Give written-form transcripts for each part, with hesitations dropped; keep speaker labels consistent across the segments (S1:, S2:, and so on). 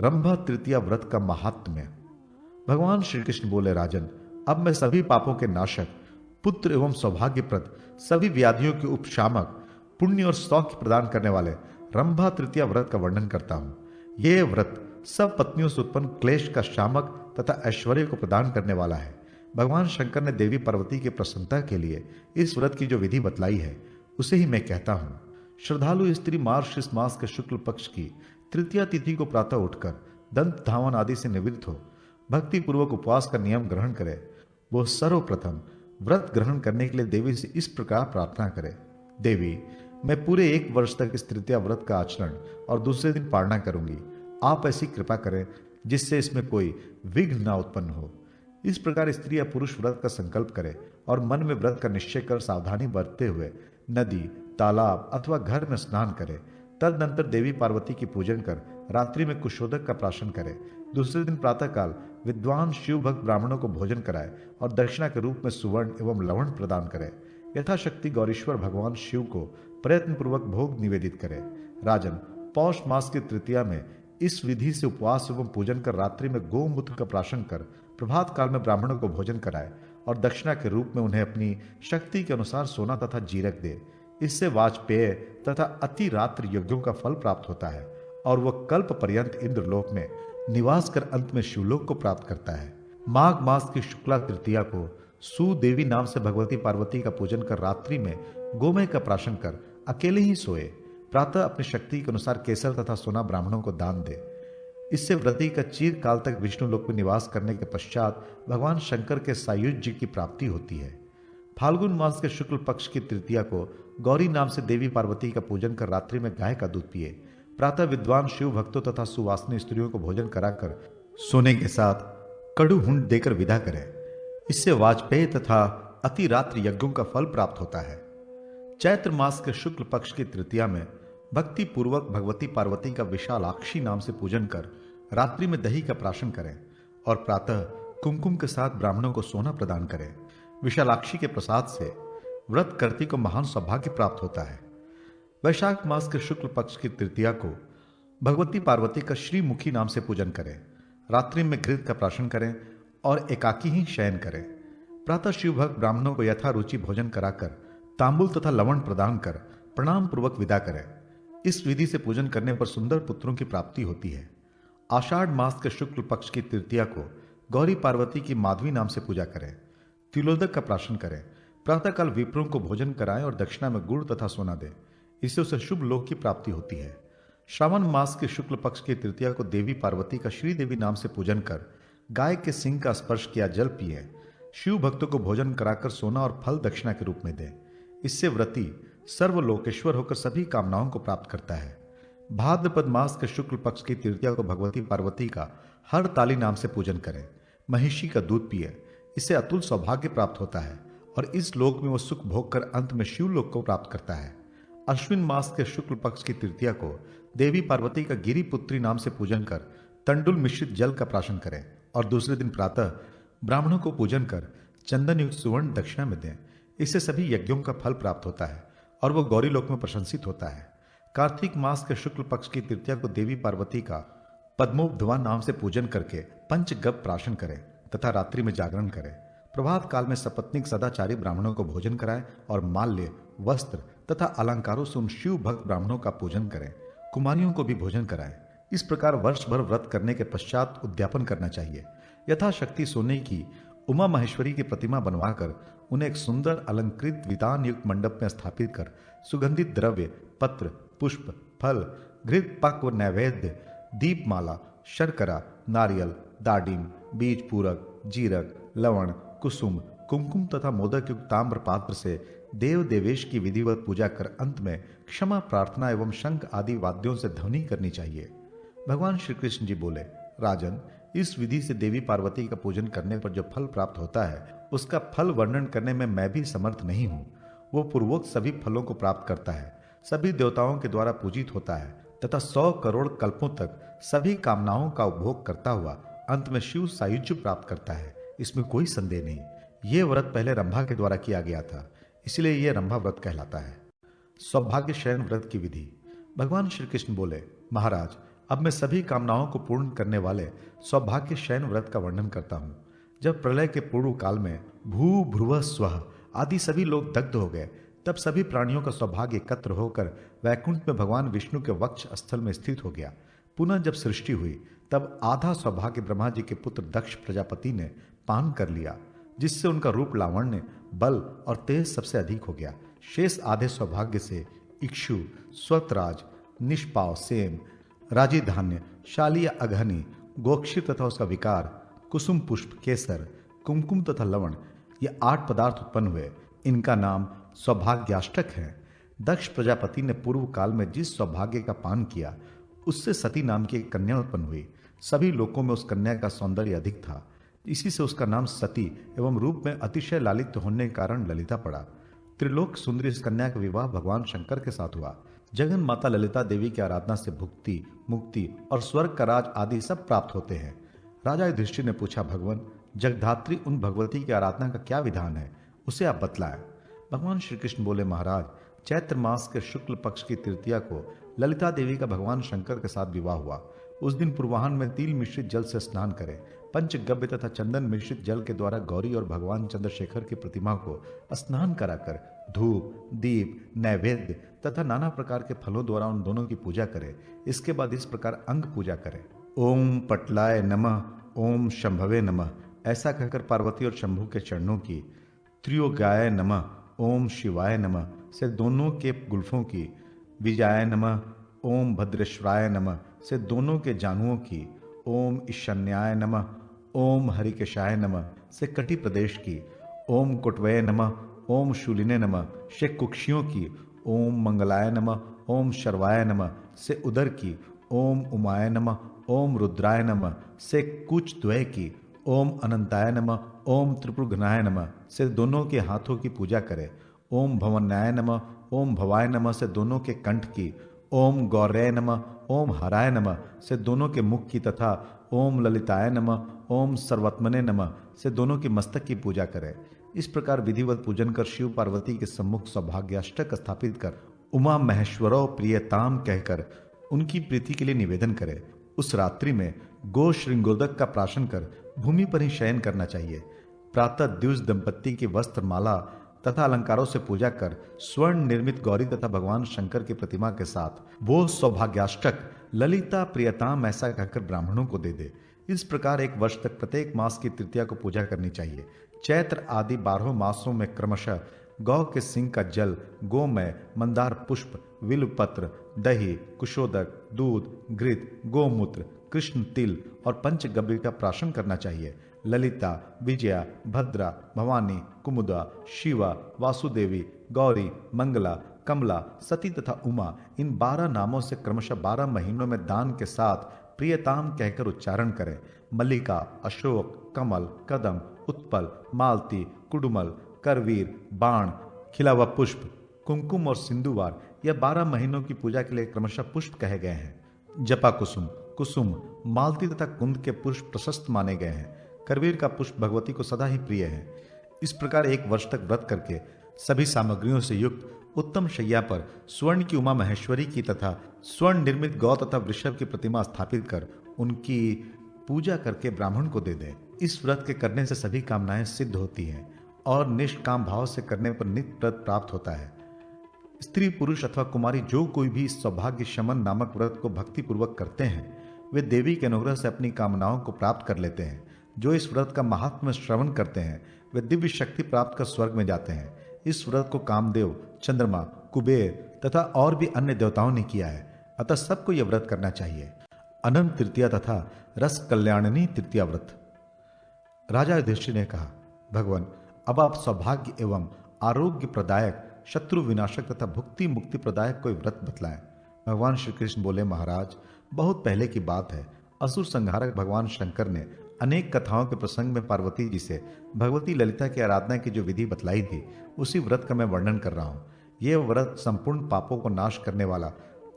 S1: रंभा तृतीया व्रत का महात्म्य। भगवान श्री कृष्ण बोले, राजन, अब मैं सभी पापों के नाशक, पुत्र एवं सौभाग्यप्रद, सभी व्याधियों के उपशामक, पुण्य और सौख्य प्रदान करने वाले रंभा तृतीया व्रत का वर्णन करता हूं। यह व्रत सब पत्नियों से उत्पन्न क्लेश का शामक तथा ऐश्वर्य को प्रदान करने वाला है। भगवान शंकर ने देवी पार्वती की प्रसन्नता के लिए इस व्रत की जो विधि बतलाई है उसे ही मैं कहता हूं। श्रद्धालु स्त्री मार्गशीर्ष मास के शुक्ल पक्ष की तृतीया तिथि को प्रातः उठकर दंत धावन आदि से निवृत्त हो भक्ति पूर्वक उपवास का नियम ग्रहण करे। वो सर्वप्रथम व्रत ग्रहण करने के लिए देवी से इस प्रकार प्रार्थना करे, देवी, मैं पूरे 1 वर्ष तक इस तृतीया व्रत का आचरण और दूसरे दिन पालना करूंगी। आप ऐसी कृपा करें जिससे इसमें कोई विघ्न न उत्पन्न हो। इस प्रकार स्त्री या पुरुष व्रत का संकल्प करे और मन में व्रत का निश्चय कर सावधानी बरतते हुए नदी, तालाब अथवा घर में स्नान करे। तदनंतर देवी पार्वती की पूजन कर रात्रि में कुशोदक का प्राशन करे। दूसरे दिन प्रातःकाल विद्वान शिव भक्त ब्राह्मणों को भोजन कराए और दक्षिणा के रूप में सुवर्ण एवं लवण प्रदान करे। यथाशक्ति गौरीश्वर भगवान शिव को प्रयत्न पूर्वक भोग निवेदित करे। राजन, पौष मास की तृतीया में इस विधि से उपवास एवं पूजन कर रात्रि में गोमूत्र का प्राशन कर प्रभात काल में ब्राह्मणों को भोजन कराए और दक्षिणा के रूप में उन्हें अपनी शक्ति के अनुसार सोना तथा जीरक दे। इससे वाजपेय तथा अति रात्र यज्ञों का फल प्राप्त होता है और वह कल्प पर्यंत इंद्रलोक में निवास कर अंत में शिवलोक को प्राप्त करता है। माघ मास की शुक्ला तृतीया को सुदेवी नाम से भगवती पार्वती का पूजन कर रात्रि में गोमय का प्राशन कर अकेले ही सोए। प्रातः अपनी शक्ति के अनुसार केसर तथा सोना ब्राह्मणों को दान दे। इससे व्रती का चीर काल तक विष्णु लोक में निवास करने के पश्चात भगवान शंकर के सायुज्य की प्राप्ति होती है। फाल्गुन मास के शुक्ल पक्ष की तृतीया को गौरी नाम से देवी पार्वती का पूजन कर रात्रि में गाय का दूध पिए। प्रातः विद्वान शिव भक्तों तथा सुवासनी स्त्रियों को भोजन कराकर सोने के साथ कड़ू हुंड देकर विदा करें। इससे वाजपेय तथा अति रात्र यज्ञों का फल प्राप्त होता है। चैत्र मास के शुक्ल पक्ष की तृतीया में भक्ति पूर्वक भगवती पार्वती का विशालाक्षी नाम से पूजन कर रात्रि में दही का प्राशन करें और प्रातः कुमकुम के साथ ब्राह्मणों को सोना प्रदान करें। विशालाक्षी के प्रसाद से व्रत करती को महान सौभाग्य प्राप्त होता है। वैशाख मास के शुक्ल पक्ष की तृतीया को भगवती पार्वती का श्रीमुखी नाम से पूजन करें। रात्रि में घृत का प्राशन करें और एकाकी ही शयन करें। प्रातः शिव भक्त ब्राह्मणों को यथा रुचि भोजन कराकर तांबुल तथा लवण प्रदान कर प्रणाम पूर्वक विदा करें। इस विधि से पूजन करने पर सुंदर पुत्रों की प्राप्ति होती है। आषाढ़ मास के शुक्ल पक्ष की तृतीया को गौरी पार्वती की माधवी नाम से पूजा करें। तिलोदक का प्राशन करें। प्रातःकाल विप्रों को भोजन कराएं और दक्षिणा में गुड़ तथा सोना दें। इससे उसे शुभ लोक की प्राप्ति होती है। श्रावण मास के शुक्ल पक्ष की तृतीया को देवी पार्वती का श्रीदेवी नाम से पूजन कर गाय के सिंग का स्पर्श किया जल पिए। शिव भक्तों को भोजन कराकर सोना और फल दक्षिणा के रूप में दें। इससे व्रती सर्वलोकेश्वर होकर सभी कामनाओं को प्राप्त करता है। भाद्रपद मास के शुक्ल पक्ष की तृतीया को भगवती पार्वती का हर ताली नाम से पूजन करें। महिषी का दूध पिए। इससे अतुल सौभाग्य प्राप्त होता है और इस लोक में वो सुख भोग कर अंत में शिवलोक को प्राप्त करता है। अश्विन मास के शुक्ल पक्ष की तृतीया को देवी पार्वती का गिरिपुत्री नाम से पूजन कर तंडुल मिश्रित जल का प्राशन करें और दूसरे दिन प्रातः ब्राह्मणों को पूजन कर चंदन युक्त सुवर्ण दक्षिणा में दें। इससे सभी यज्ञों का फल प्राप्त होता है और वह गौरी लोक में प्रशंसित होता है। कार्तिक मास के शुक्ल पक्ष की तृतीया को देवी पार्वती का पद्मोपध्वा नाम से पूजन करके पंचगप प्राशन करें तथा रात्रि में जागरण करें। प्रभात काल में सपत्निक सदाचारी ब्राह्मणों को भोजन कराएं और माल्य, वस्त्र तथा अलंकारों से उन शिव भक्त ब्राह्मणों का पूजन करें। कुमारियों को भी भोजन कराएं। इस प्रकार वर्ष भर व्रत करने के पश्चात उद्यापन करना चाहिए। यथाशक्ति सोने की उमा महेश्वरी की प्रतिमा बनवाकर उन्हें एक सुंदर अलंकृत वितान युक्त मंडप में स्थापित कर सुगंधित द्रव्य, पत्र, पुष्प, फल, घृत पाक व नैवेद्य, दीपमाला, शर्करा, नारियल, दाडिम, बीज पूरक, जीरक, लवण, कुसुम, कुमकुम तथा मोदक युक्त ताम्र पात्र से देव देवेश की विधिवत पूजा कर अंत में क्षमा प्रार्थना एवं शंख आदि वाद्यों से ध्वनि करनी चाहिए। भगवान श्री कृष्ण जी बोले, राजन, इस विधि से देवी पार्वती का पूजन करने पर जो फल प्राप्त होता है उसका फल वर्णन करने में मैं भी समर्थ नहीं हूँ। वो पूर्वोक्त सभी फलों को प्राप्त करता है, सभी देवताओं के द्वारा पूजित होता है तथा 100 करोड़ कल्पों तक सभी कामनाओं का उपभोग करता हुआ अंत में शिव सायुज्य प्राप्त करता है। इसमें कोई संदेह नहीं। यह व्रत पहले रंभा के द्वारा किया गया था, इसलिए यह रंभा व्रत कहलाता है। सौभाग्य शयन व्रत की विधि। भगवान श्री कृष्ण बोले, महाराज, अब मैं सभी कामनाओं को पूर्ण करने वाले सौभाग्य शयन व्रत का वर्णन करता हूँ। जब प्रलय के पूर्व काल में भू भ्रुव स्वः आदि सभी लोग दग्ध हो गए, तब सभी प्राणियों का सौभाग्य एकत्र होकर वैकुंठ में भगवान विष्णु के वक्ष स्थल में स्थित हो गया। पुनः जब सृष्टि हुई, तब आधा सौभाग्य ब्रह्मा जी के पुत्र दक्ष प्रजापति ने पान कर लिया, जिससे उनका रूप, लावण्य, बल और तेज सबसे अधिक हो गया। शेष आधे सौभाग्य से इक्षु, स्वतराज, निष्पाव, सेम, राजी धान्य, शालीय अघनी, गोक्षिर तथा उसका विकार, कुसुम पुष्प, केसर, कुमकुम तथा लवण, ये 8 पदार्थ उत्पन्न हुए। इनका नाम सौभाग्याष्टक है। दक्ष प्रजापति ने पूर्व काल में जिस सौभाग्य का पान किया, उससे सती नाम की एक कन्या उत्पन्न हुई। सभी लोकों में उस कन्या का सौंदर्य अधिक था, इसी से उसका नाम सती एवं रूप में अतिशय लालित्य होने के कारण ललिता पड़ा। त्रिलोक सुंदरी इस कन्या का विवाह भगवान शंकर के साथ हुआ। जगन माता ललिता देवी की आराधना से भुक्ति, मुक्ति और स्वर्ग का राज आदि सब प्राप्त होते हैं। राजा युधिष्ठिर ने पूछा, भगवान, जगधात्री उन भगवती की आराधना का क्या विधान है, उसे आप बतलाएं। भगवान श्री कृष्ण बोले, महाराज, चैत्र मास के शुक्ल पक्ष की तृतीया को ललिता देवी का भगवान शंकर के साथ विवाह हुआ। उस दिन पूर्वाह्न में तिल मिश्रित जल से स्नान करें। पंचगव्य तथा चंदन मिश्रित जल के द्वारा गौरी और भगवान चंद्रशेखर की प्रतिमा को स्नान कराकर धूप, दीप, नैवेद्य तथा नाना प्रकार के फलों द्वारा उन दोनों की पूजा करें। इसके बाद इस प्रकार अंग पूजा करें। ओम पटलाय नमः, ओम शंभवे नमः, ऐसा कहकर पार्वती और शंभु के चरणों की, त्रियोगाय नमः, ओम शिवाय नमः से दोनों के गुल्फों की, विजयाय नमः, ओम भद्रेश्वराय नमः से दोनों के जानुओं की, ओम ईशान्याय नमः, ओम हरिकेशाय नमः से कटी प्रदेश की, ओम कुटवये नमः, ओम शूलिने नमः से कुक्षियों की, ओम मंगलाय नमः, ओम शर्वाय नमः से उदर की, ओम उमाय नमः, ओम रुद्राय नमः से कुच द्वय की, ओम अनंताय नमः, ओम त्रिपुरघ्नाय नमः से दोनों के हाथों की पूजा करें। ओम भवन्याय नमः, ओम भवाय नमः से दोनों के कंठ की, ओम गौरय नमः, ओम हराय नमः से दोनों के मुख की तथा ओम ललिताय नमः, ओम सर्वत्मने नमः से दोनों के मस्तक की पूजा करें। इस प्रकार विधिवत पूजन कर शिव पार्वती के सम्मुख सौभाग्याष्टक स्थापित कर उमा महेश्वरो प्रियताम कहकर उनकी प्रीति के लिए निवेदन करें। उस रात्रि में गो श्रृंगोदक का प्राशन कर भूमि पर ही शयन करना चाहिए। प्रातः द्विज दंपत्ति की वस्त्र माला तथा अलंकारों से पूजा कर स्वर्ण निर्मित गौरी तथा भगवान शंकर की प्रतिमा के साथ वो सौभाग्याष्टक ललिता प्रियताम ऐसा कहकर ब्राह्मणों को दे दे। इस प्रकार 1 वर्ष तक प्रत्येक मास की तृतीया को पूजा करनी चाहिए। चैत्र आदि 12 मासों में क्रमशः गौ के सिंग का जल, गोमय, मंदार पुष्प, विल्वपत्र, दही, कुशोदक, दूध, घृत, गोमूत्र, कृष्ण तिल और पंचगव्य का प्राशन करना चाहिए। ललिता, विजया, भद्रा, भवानी, कुमुदा, शिवा, वासुदेवी, गौरी, मंगला, कमला, सती तथा उमा, इन 12 नामों से क्रमशः 12 महीनों में दान के साथ प्रियताम कहकर उच्चारण करें। मल्लिका, अशोक, कमल, कदम, उत्पल, मालती, कुडुमल, करवीर, बाण, खिला हुआ पुष्प, कुमकुम और सिंधुवार, यह 12 महीनों की पूजा के लिए क्रमशः पुष्प कहे गए हैं। जपा कुसुम, कुसुम, मालती तथा कुंद के पुष्प प्रशस्त माने गए हैं। करवीर का पुष्प भगवती को सदा ही प्रिय है। इस प्रकार 1 वर्ष तक व्रत करके सभी सामग्रियों से युक्त उत्तम शैया पर स्वर्ण की उमा महेश्वरी की तथा स्वर्ण निर्मित गौ तथा वृषभ की प्रतिमा स्थापित कर उनकी पूजा करके ब्राह्मण को दे दें। इस व्रत के करने से सभी कामनाएं सिद्ध होती हैं और निष्काम भाव से करने पर नित्य व्रत प्राप्त होता है। स्त्री, पुरुष अथवा कुमारी जो कोई भी इस सौभाग्य शमन नामक व्रत को भक्ति पूर्वक करते हैं, वे देवी के अनुग्रह से अपनी कामनाओं को प्राप्त कर लेते हैं। जो इस व्रत का महात्म्य श्रवण करते हैं, वे दिव्य शक्ति प्राप्त कर स्वर्ग में जाते हैं। इस व्रत को कामदेव, चंद्रमा, कुबेर तथा और भी अन्य देवताओं ने किया है, अतः सबको यह व्रत करना चाहिए। अनंत तृतीया तथा रस कल्याणनी तृतीया व्रत। राजा युधिष्ठिर ने कहा, भगवान, अब आप सौभाग्य एवं आरोग्य प्रदायक, शत्रु विनाशक तथा भुक्ति मुक्ति प्रदायक कोई व्रत बतलाएं। भगवान श्री कृष्ण बोले, महाराज, बहुत पहले की बात है, असुर संहारक भगवान शंकर ने अनेक कथाओं के प्रसंग में पार्वती जी से भगवती ललिता की आराधना की जो विधि बतलाई थी, उसी व्रत का मैं वर्णन कर रहा हूँ। यह व्रत संपूर्ण पापों को नाश करने वाला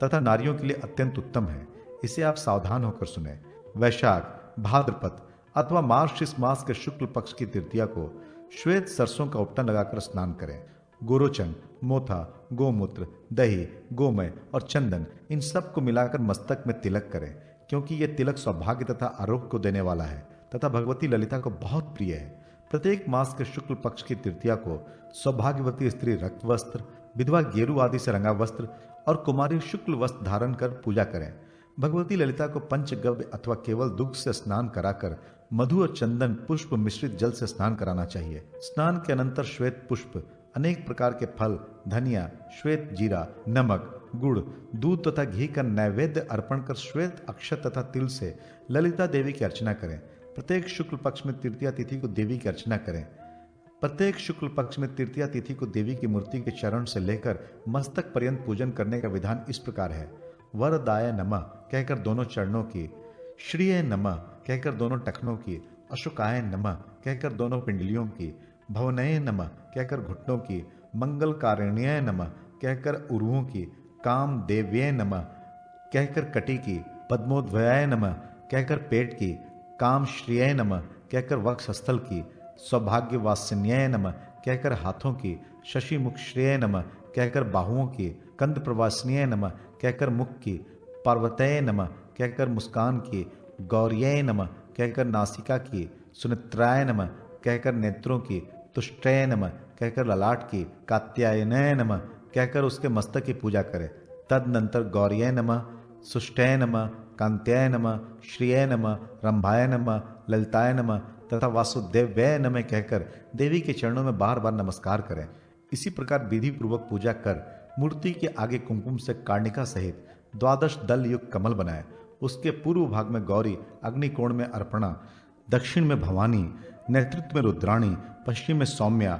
S1: तथा नारियों के लिए अत्यंत उत्तम है। इसे आप सावधान होकर सुने। वैशाख, भाद्रपद अथवा मार्गशीर्ष मास के शुक्ल पक्ष की तृतीया को श्वेत सरसों का उपटन लगाकर स्नान करें। गोरोचन, मोथा, गोमूत्र, दही, गोमय और चंदन, इन सब को मिलाकर मस्तक में तिलक करें। क्योंकि यह तिलक सौभाग्य तथा आरोग्य को देने वाला है तथा भगवती ललिता को बहुत प्रिय है। प्रत्येक मास के शुक्ल पक्ष की तृतीया को सौभाग्यवती स्त्री रक्त वस्त्र, विधवा गेरू आदि से रंगा वस्त्र और कुमारी शुक्ल वस्त्र धारण कर पूजा करें। भगवती ललिता को पंचगव्य अथवा केवल दुग्ध से स्नान कराकर मधु और चंदन पुष्प मिश्रित जल से स्नान कराना चाहिए। स्नान के अनंतर श्वेत पुष्प, अनेक प्रकार के फल, धनिया, श्वेत जीरा, नमक, गुड़, दूध तथा घी का नैवेद्य अर्पण कर श्वेत अक्षत तथा तिल से ललिता देवी की अर्चना करें। प्रत्येक शुक्ल पक्ष में तृतीया तिथि को देवी की अर्चना करें। प्रत्येक शुक्ल पक्ष में तृतीया तिथि को देवी की मूर्ति के चरण से लेकर मस्तक पर्यंत पूजन करने का विधान इस प्रकार है। वरदाय नमः कहकर दोनों चरणों की, श्रीय नमः कहकर दोनों टखनों की, अशोकाय नमः कहकर दोनों पिंडलियों की, भवनय नमः कहकर घुटनों की, मंगल कारिण्य नमः कहकर उरुओं की, काम देव्य नमः कहकर कटी की, पद्मोद्वयाय नमः कहकर पेट की, काम श्रिय नमः कहकर वक्षस्थल की, सौभाग्य वासिन्याय नमः कहकर हाथों की, शशि मुख श्रेय नमः कहकर बाहुओं की, कंद प्रवासिन्याय नमः कहकर मुख की, पार्वतय नमः कहकर मुस्कान की, गौर्य नमः कहकर नासिका की, सुनित्राय नमः कहकर नेत्रों की, तुष्टय नमः कहकर ललाट की, कात्यायनय नमः कहकर उसके मस्तक की पूजा करें। तदनंतर गौर्य नमः, सुष्टय नमः, कांत्याय नमः, श्रिय नमः, रंभाय नमः, ललिताय नमः तथा वासुदेव्य नमः कहकर देवी के चरणों में बार बार नमस्कार करें। इसी प्रकार विधि पूर्वक पूजा कर मूर्ति के आगे कुमकुम से कार्णिका सहित 12 दल युक्त कमल बनाए। उसके पूर्व भाग में गौरी, अग्निकोण में अर्पणा, दक्षिण में भवानी, नेतृत्व में रुद्राणी, पश्चिम में सौम्या,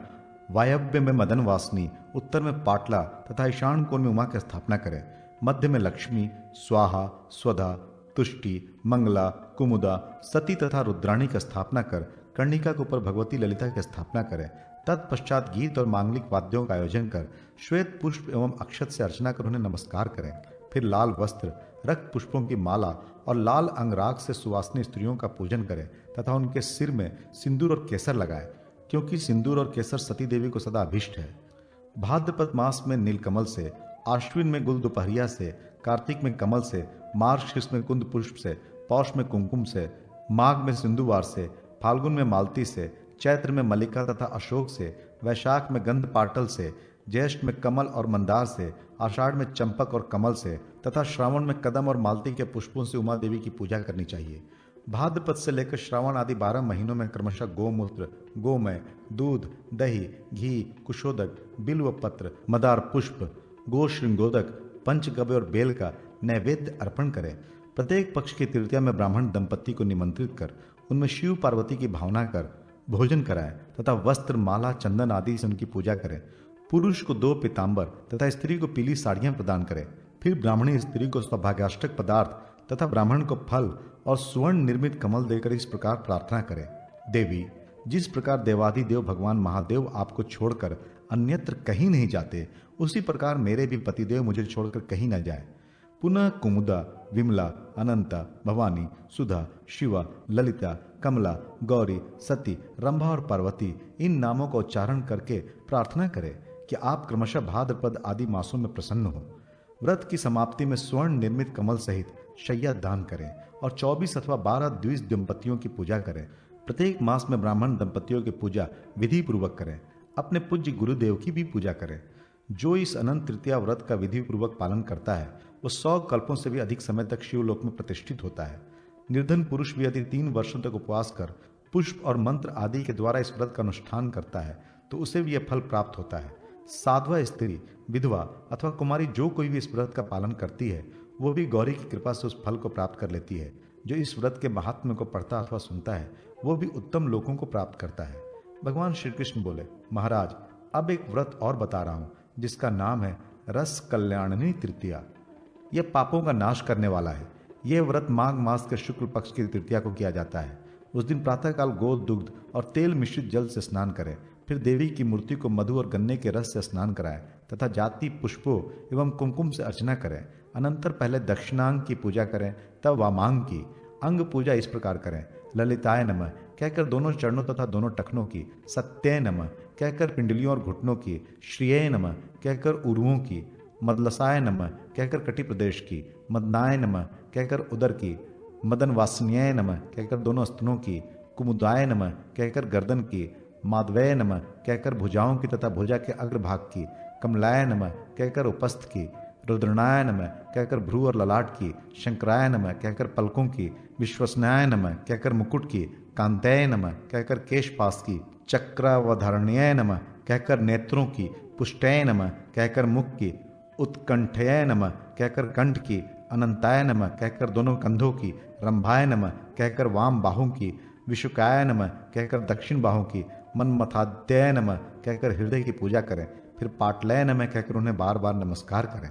S1: वायव्य में मदन वासनी, उत्तर में पाटला तथा ईशान कोण में उमा की स्थापना करें। मध्य में लक्ष्मी, स्वाहा, स्वधा, तुष्टि, मंगला, कुमुदा, सती तथा रुद्राणी की स्थापना कर कर्णिका के ऊपर भगवती ललिता की स्थापना करें। तत्पश्चात गीत और मांगलिक वाद्यों का आयोजन कर श्वेत पुष्प एवं अक्षत से अर्चना कर उन्हें नमस्कार करें। फिर लाल वस्त्र, रक्त पुष्पों की माला और लाल अंगराग से सुवासिनी स्त्रियों का पूजन करें तथा उनके सिर में सिंदूर और केसर लगाएं, क्योंकि सिंदूर और केसर सती देवी को सदा अभिष्ट है। भाद्रपद मास में नीलकमल से, आश्विन में गुल दोपहरिया से, कार्तिक में कमल से, मार्गशीर्ष में कुंद पुष्प से, पौष में कुंकुम से, माघ में सिंधुवार से, फाल्गुन में मालती से, चैत्र में मल्लिका तथा अशोक से, वैशाख में गंध पाटल से, ज्येष्ठ में कमल और मंदार से, आषाढ़ में चंपक और कमल से तथा श्रावण में कदम और मालती के पुष्पों से उमा देवी की पूजा करनी चाहिए। भाद्रपद से लेकर श्रावण आदि 12 महीनों में क्रमशः गोमूत्र, गोमय, दूध, दही, घी, कुशोदक, बिल्व पत्र, मदार पुष्प, गो श्रृंगोदक, पंचगव्य और बेल का नैवेद्य अर्पण करें। प्रत्येक पक्ष की तृतीया में ब्राह्मण दंपति को निमंत्रित कर उनमें शिव पार्वती की भावना कर भोजन कराएं तथा वस्त्र, माला, चंदन आदि से उनकी पूजा करें। पुरुष को 2 पीतांबर तथा स्त्री को पीली साड़ियां प्रदान करें। फिर ब्राह्मणी स्त्री को सौभाग्याष्टक पदार्थ तथा ब्राह्मण को फल और स्वर्ण निर्मित कमल देकर इस प्रकार प्रार्थना करें। देवी, जिस प्रकार देवाधिदेव भगवान महादेव आपको छोड़कर अन्यत्र कहीं नहीं जाते, उसी प्रकार मेरे भी पतिदेव मुझे छोड़कर कहीं न जाए। पुनः कुमुदा, विमला, अनंता, भवानी, सुधा, शिवा, ललिता, कमला, गौरी, सती, रंभा और पार्वती इन नामों का उच्चारण करके प्रार्थना करें कि आप क्रमशः भाद्रपद आदि मासों में प्रसन्न हो। व्रत की समाप्ति में स्वर्ण निर्मित कमल सहित शैया दान करें और 24 अथवा 12 द्विज दंपतियों की पूजा करें। प्रत्येक मास में ब्राह्मण दंपतियों की पूजा विधि पूर्वक करें। अपने पूज्य गुरुदेव की भी पूजा करें। जो इस अनंत तृतीया व्रत का विधि पूर्वक पालन करता है वो 100 कल्पों से भी अधिक समय तक शिवलोक में प्रतिष्ठित होता है। निर्धन पुरुष भी यदि 3 वर्षों तक उपवास कर पुष्प और मंत्र आदि के द्वारा इस व्रत का अनुष्ठान करता है तो उसे भी यह फल प्राप्त होता है। साध्वा स्त्री, विधवा अथवा कुमारी जो कोई भी इस व्रत का पालन करती है वो भी गौरी की कृपा से उस फल को प्राप्त कर लेती है। जो इस व्रत के महात्म्य को पढ़ता अथवा सुनता है वो भी उत्तम लोकों को प्राप्त करता है। भगवान श्री कृष्ण बोले, महाराज अब एक व्रत और बता रहा हूं जिसका नाम है रस कल्याणनी तृतीया। यह पापों का नाश करने वाला है। यह व्रत माघ मास के शुक्ल पक्ष की तृतीया को किया जाता है। उस दिन प्रातःकाल गो, दुग्ध और तेल मिश्रित जल से स्नान करें। फिर देवी की मूर्ति को मधु और गन्ने के रस से स्नान कराएं तथा जाति पुष्पों एवं कुमकुम से अर्चना करें। अनंतर पहले दक्षिणांग की पूजा करें, तब वामांग की। अंग पूजा इस प्रकार करें, ललिताय नमः कहकर दोनों चरणों तथा दोनों टखनों की, सत्य नमः कहकर पिंडलियों और घुटनों की, श्रिय नमः कहकर उरुओं की, मदलसाय नमः कहकर कटी प्रदेश की, मदनाय नमः कहकर उदर की, मदन वासन्याय नमः कहकर दोनों स्तनों की, कुमुदाय नमः कहकर गर्दन की, माधवय नमः कहकर भुजाओं की तथा भुजा के अग्रभाग की, कमलाय नमः कहकर उपस्थ की, रुद्रनाय नमः कहकर भ्रू और ललाट की, शंकराय नमः कहकर पलकों की, विश्वसनाय नमः कहकर मुकुट की, कांतय नमः कहकर केशपास की, चक्रवधारण्य नमः कहकर नेत्रों की, पुष्टय नमः कहकर मुख की, उत्कंठय नमः कहकर कंठ की, अनंताय नमः कहकर दोनों कंधों की, रंभाय नमः कहकर वाम बाहों की, विशुकाय नमः कहकर दक्षिण बाहों की, मनमथाद्यय नमः कहकर हृदय की पूजा करें, फिर पाटलय नमः कहकर उन्हें बार बार नमस्कार करें।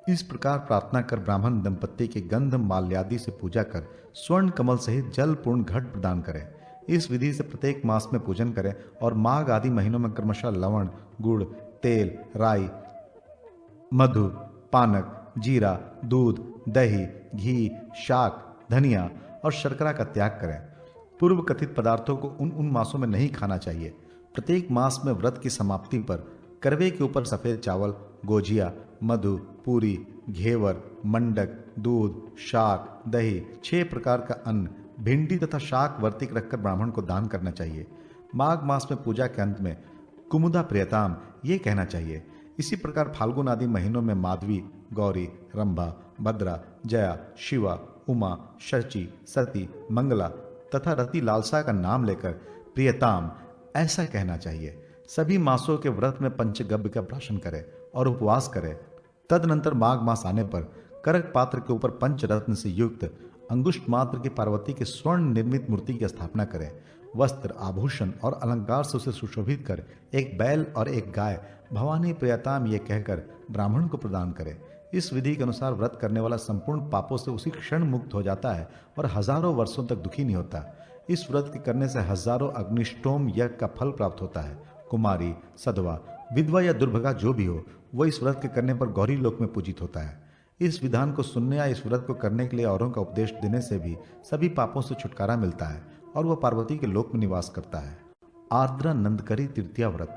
S1: इस प्रकार प्रार्थना कर ब्राह्मण दंपत्ति की गंध माल्यादि से पूजा कर स्वर्ण कमल सहित जल पूर्ण घट प्रदान करें। इस विधि से प्रत्येक मास में पूजन करें और माघ आदि महीनों में क्रमशः लवण, गुड़, तेल, राई, मधु, पानक, जीरा, दूध, दही, घी, शाक, धनिया और शर्करा का त्याग करें। पूर्व कथित पदार्थों को उन मासों में नहीं खाना चाहिए। प्रत्येक मास में व्रत की समाप्ति पर करवे के ऊपर सफेद चावल, गोजिया, मधु, पूरी, घेवर, मंडक, दूध, शाक, दही, 6 प्रकार का अन्न, भिंडी तथा शाक वर्तिक रखकर ब्राह्मण को दान करना चाहिए। माघ मास में पूजा के अंत में कुमुदा प्रियताम ये कहना चाहिए। इसी प्रकार फाल्गुन आदि महीनों में माधवी, गौरी, रंभा, भद्रा, जया, शिवा, उमा, शची, सती, मंगला तथा रति लालसा का नाम लेकर प्रियताम ऐसा कहना चाहिए। सभी मासों के व्रत में पंचगव्य का प्राशन करें और उपवास करें। तदनंतर माघ मास आने पर करक पात्र के ऊपर पंचरत्न से युक्त अंगुष्ठ मात्र की पार्वती के स्वर्ण निर्मित मूर्ति की स्थापना करें। वस्त्र, आभूषण और अलंकार से उसे सुशोभित कर एक बैल और एक गाय भवानी प्रियताम ये कहकर ब्राह्मण को प्रदान करें। इस विधि के अनुसार व्रत करने वाला संपूर्ण पापों से उसी क्षण मुक्त हो जाता है और हजारों वर्षों तक दुखी नहीं होता। इस व्रत के करने से हजारों अग्निष्टोम यज्ञ का फल प्राप्त होता है। कुमारी, सधवा, विधवा या दुर्भगा जो भी हो, वह इस व्रत के करने पर गौरी लोक में पूजित होता है। इस विधान को सुनने या इस व्रत को करने के लिए औरों का उपदेश देने से भी सभी पापों से छुटकारा मिलता है और वह पार्वती के लोक में निवास करता है। आर्द्रा नंदकरी तृतीया व्रत।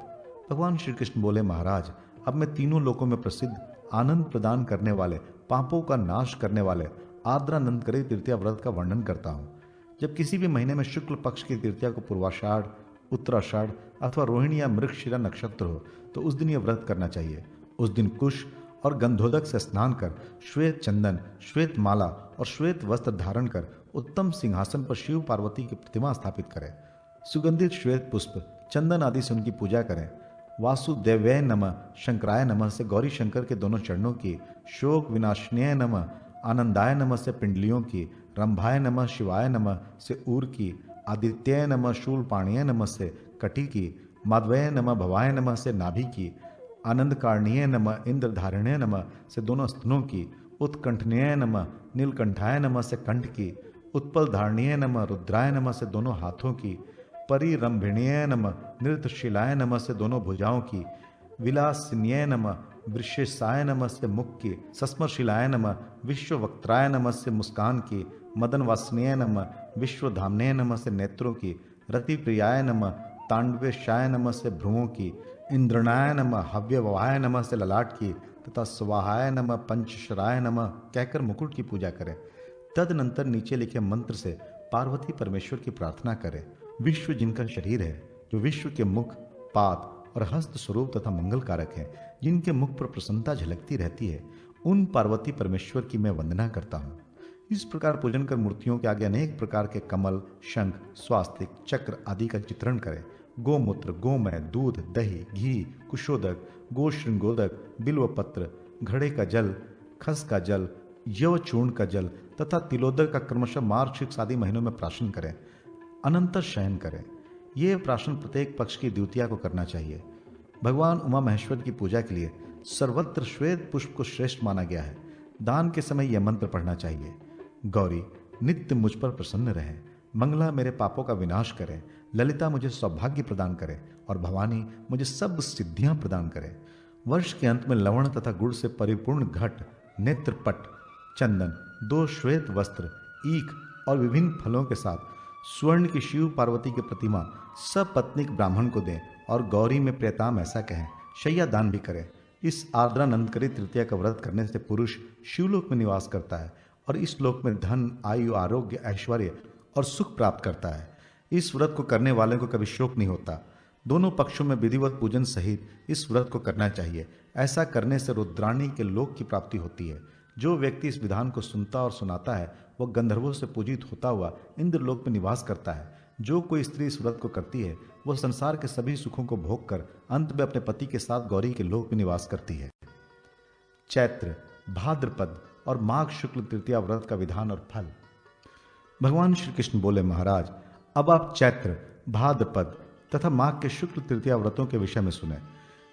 S1: भगवान श्री कृष्ण बोले, महाराज, अब मैं तीनों लोकों में प्रसिद्ध आनंद प्रदान करने वाले, पापों का नाश करने वाले आर्द्रा नंदकरी तृतीया व्रत का वर्णन करता हूँ। जब किसी भी महीने में शुक्ल पक्ष की तृतीया को पूर्वाषाढ़, उत्तराषाढ़ अथवा रोहिणी या मृगशिरा नक्षत्र हो तो उस दिन यह व्रत करना चाहिए। उस दिन कुश और गंधोदक से स्नान कर श्वेत चंदन, श्वेत माला और श्वेत वस्त्र धारण कर उत्तम सिंहासन पर शिव पार्वती की प्रतिमा स्थापित करें। सुगंधित श्वेत पुष्प, चंदन आदि से उनकी पूजा करें। वासुदेव्याय नमः, शंकराय नमः से गौरी शंकर के दोनों चरणों की, शोक विनाशन्याय नमः, आनंदाय नमः से पिंडलियों की, रंभाय नमः, शिवाय नमः से ऊर की, आदित्याय नमः, शूलपाणीय नमः से कटी की, माधवय नमः, भवाय नमः से नाभि की, आनंद कारणीय नमः, इंद्रधारण्य नमः से दोनों स्तनों की, उत्कंठनीय नमः, नीलकंठाय नमः से कंठ की, उत्पल धारणीय नमः, रुद्राय नमः से दोनों हाथों की, परिरंभिणीय नमः, नृत्यशीलाय नमः से दोनों भुजाओं की, विलासिन्याय नमः, वृषेशाय नमः से मुख की, सस्मरशिलाय नमः, विश्ववक्त्राय नमः से मुस्कान की, मदन वासनीय नमः, विश्वधाम्नेय नमः से नेत्रों की, रतिप्रियाय नमः, तांडवेशाय नमः से भ्रुवों की, इंद्रनाय नमः, हव्यवाय नमः से ललाट की तथा स्वाहाय नमः, पंचशराय नमः कहकर मुकुट की पूजा करें। तदनंतर नीचे लिखे मंत्र से पार्वती परमेश्वर की प्रार्थना करें। विश्व जिनका शरीर है, जो विश्व के मुख, पाद और हस्त स्वरूप तथा मंगल कारक है, जिनके मुख पर प्रसन्नता झलकती रहती है, उन पार्वती परमेश्वर की मैं वंदना करता हूँ। इस प्रकार पूजन कर मूर्तियों के आगे अनेक प्रकार के कमल, शंख, स्वास्तिक, चक्र आदि का चित्रण करें। गोमूत्र, गोमय, दूध, दही, घी, कुशोदक, गोश्रृंगोदक, बिल्वपत्र, घड़े का जल, खस का जल, यवचूर्ण का जल तथा तिलोदक का क्रमशः मार्गशीर्ष आदि महीनों में प्राशन करें। अनंतर शयन करें। यह प्राशन प्रत्येक पक्ष की द्वितीया को करना चाहिए। भगवान उमा महेश्वर की पूजा के लिए सर्वत्र श्वेत पुष्प को श्रेष्ठ माना गया है। दान के समय यह मंत्र पढ़ना चाहिए। गौरी, नित्य मुझ पर प्रसन्न रहें। मंगला मेरे पापों का विनाश करें। ललिता मुझे सौभाग्य प्रदान करें और भवानी मुझे सब सिद्धियां प्रदान करें। वर्ष के अंत में लवण तथा गुड़ से परिपूर्ण घट, नेत्रपट, चंदन, 2 श्वेत वस्त्र, ईख और विभिन्न फलों के साथ स्वर्ण की शिव पार्वती की प्रतिमा सपत्नीक ब्राह्मण को दें और गौरी में प्रियताम ऐसा कहें। शैया दान भी करें। इस आर्द्रा नंदकरी तृतीया का व्रत करने से पुरुष शिवलोक में निवास करता है और इस लोक में धन, आयु, आरोग्य, ऐश्वर्य और सुख प्राप्त करता है। इस व्रत को करने वाले को कभी शोक नहीं होता। दोनों पक्षों में विधिवत पूजन सहित इस व्रत को करना चाहिए। ऐसा करने से रुद्राणी के लोक की प्राप्ति होती है। जो व्यक्ति इस विधान को सुनता और सुनाता है वह गंधर्वों से पूजित होता हुआ इंद्रलोक में निवास करता है। जो कोई स्त्री इस व्रत को करती है वह संसार के सभी सुखों को भोग कर अंत में अपने पति के साथ गौरी के लोक में निवास करती है। चैत्र, भाद्रपद और माघ शुक्ल तृतीया व्रत का विधान और फल। भगवान श्री कृष्ण बोले, महाराज अब आप चैत्र, भाद्रपद तथा माघ के शुक्ल तृतीया व्रतों के विषय में सुने।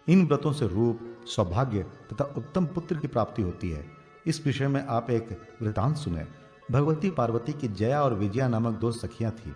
S1: इन व्रतों से रूप, सौभाग्य तथा उत्तम पुत्र की प्राप्ति होती है। इस विषय में आप एक वृतांत सुने। भगवती पार्वती की जया और विजया नामक दो सखियां थीं।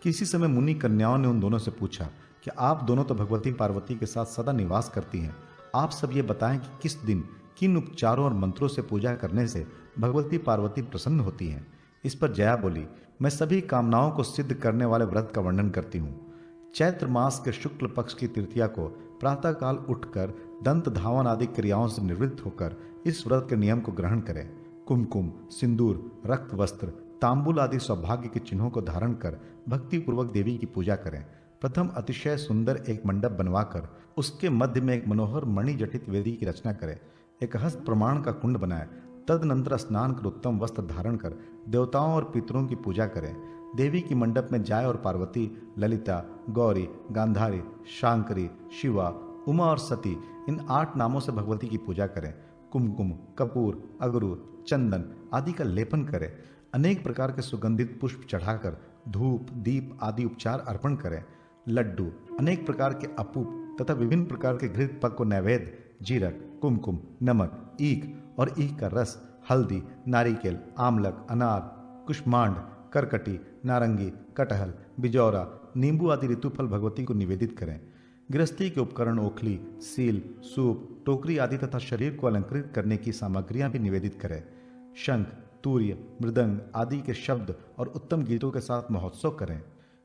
S1: किसी समय मुनि कन्याओं ने उन दोनों से पूछा कि आप दोनों तो भगवती पार्वती के साथ सदा निवास करती हैं, आप सब ये बताएं कि किस दिन किन उपचारों और मंत्रों से पूजा करने से भगवती पार्वती प्रसन्न होती हैं। इस पर जया बोली, मैं सभी कामनाओं को सिद्ध करने वाले व्रत का वर्णन करती हूँ। चैत्र मास के शुक्ल पक्ष की तृतीया को प्रातःकाल उठकर दंत धावन आदि क्रियाओं से निवृत्त होकर इस व्रत के नियम को ग्रहण करें। कुमकुम, सिंदूर, रक्त वस्त्र, तांबुल आदि सौभाग्य के चिन्हों को धारण कर भक्ति पूर्वक देवी की पूजा करें। प्रथम अतिशय सुंदर एक मंडप बनवाकर उसके मध्य में एक मनोहर मणि जटित वेदी की रचना करें। एक हस्त प्रमाण का कुंड बनाए। तदनंतर स्नान कर उत्तम वस्त्र धारण कर देवताओं और पितरों की पूजा करें। देवी की मंडप में जाय और पार्वती, ललिता, गौरी, गांधारी, शांकरी, शिवा, उमा और सती इन 8 नामों से भगवती की पूजा करें। कुमकुम, कपूर, अगरू, चंदन आदि का लेपन करें। अनेक प्रकार के सुगंधित पुष्प चढ़ाकर धूप, दीप आदि उपचार अर्पण करें। लड्डू, अनेक प्रकार के अपूप तथा विभिन्न प्रकार के घृत पक्व नैवेद्य, जीरक, कुमकुम, नमक, ईख और ईख का रस, हल्दी, नारिकेल, आमलक, अनार, कुष्मांड, करकटी, नारंगी, कटहल, बिजौरा, नींबू आदि ऋतुफल भगवती को निवेदित करें। गृहस्थी के उपकरण ओखली, सील, सूप, टोकरी आदि तथा शरीर को अलंकृत करने की सामग्रियां भी निवेदित करें। शंख, तूर्य, मृदंग आदि के शब्द और उत्तम गीतों के साथ महोत्सव करें।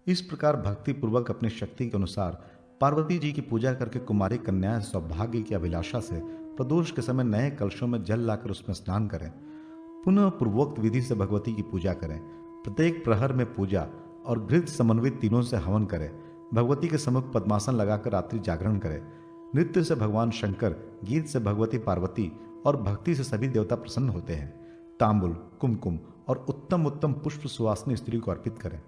S1: इस प्रकार भक्ति पूर्वक अपनी शक्ति के अनुसार पार्वती जी की पूजा करके कुमारी कन्याएं सौभाग्य की अभिलाषा से प्रदोष के समय नए कलशों में जल लाकर उसमें स्नान करें। पुनः पूर्वोक्त विधि से भगवती की पूजा करें। प्रत्येक प्रहर में पूजा और घृत समन्वित तीनों से हवन करें। भगवती के सम्मुख पद्मासन लगाकर रात्रि जागरण करें। नृत्य से भगवान शंकर, गीत से भगवती पार्वती और भक्ति से सभी देवता प्रसन्न होते हैं। तांबुल, कुमकुम और उत्तम उत्तम पुष्प सुवासिनी स्त्री को अर्पित करें।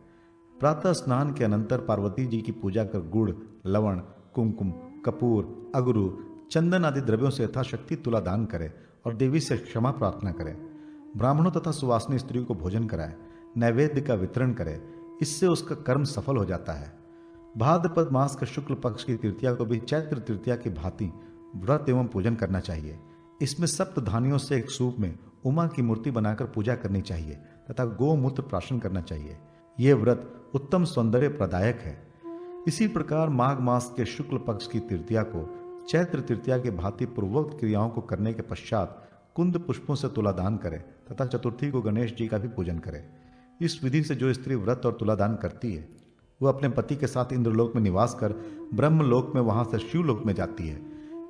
S1: प्रातः स्नान के अनंतर पार्वती जी की पूजा कर गुड़, लवण, कुमकुम, कपूर, अगरू, चंदन आदि द्रव्यों से यथाशक्ति तुला दान करें और देवी से क्षमा प्रार्थना करें। ब्राह्मणों तथा सुवासिनी स्त्री को भोजन कराएं। नैवेद्य का वितरण करें। इससे उसका कर्म सफल हो जाता है। भाद्रपद मास के शुक्ल पक्ष की तृतीया को भी चैत्र तृतीया की भांति व्रत एवं पूजन करना चाहिए। इसमें सप्त धानियों से एक सूप में उमा की मूर्ति बनाकर पूजा करनी चाहिए तथा गोमूत्र प्राशन करना चाहिए। यह व्रत उत्तम सौंदर्य प्रदायक है। इसी प्रकार माघ मास के शुक्ल पक्ष की तृतीया को चैत्र तृतीया के भांति पूर्वोक्त क्रियाओं को करने के पश्चात कुंद पुष्पों से तुलादान करें तथा चतुर्थी को गणेश जी का भी पूजन करें। इस विधि से जो स्त्री व्रत और तुलादान करती है वह अपने पति के साथ इंद्रलोक में निवास कर ब्रह्मलोक में वहां से शिवलोक में जाती है।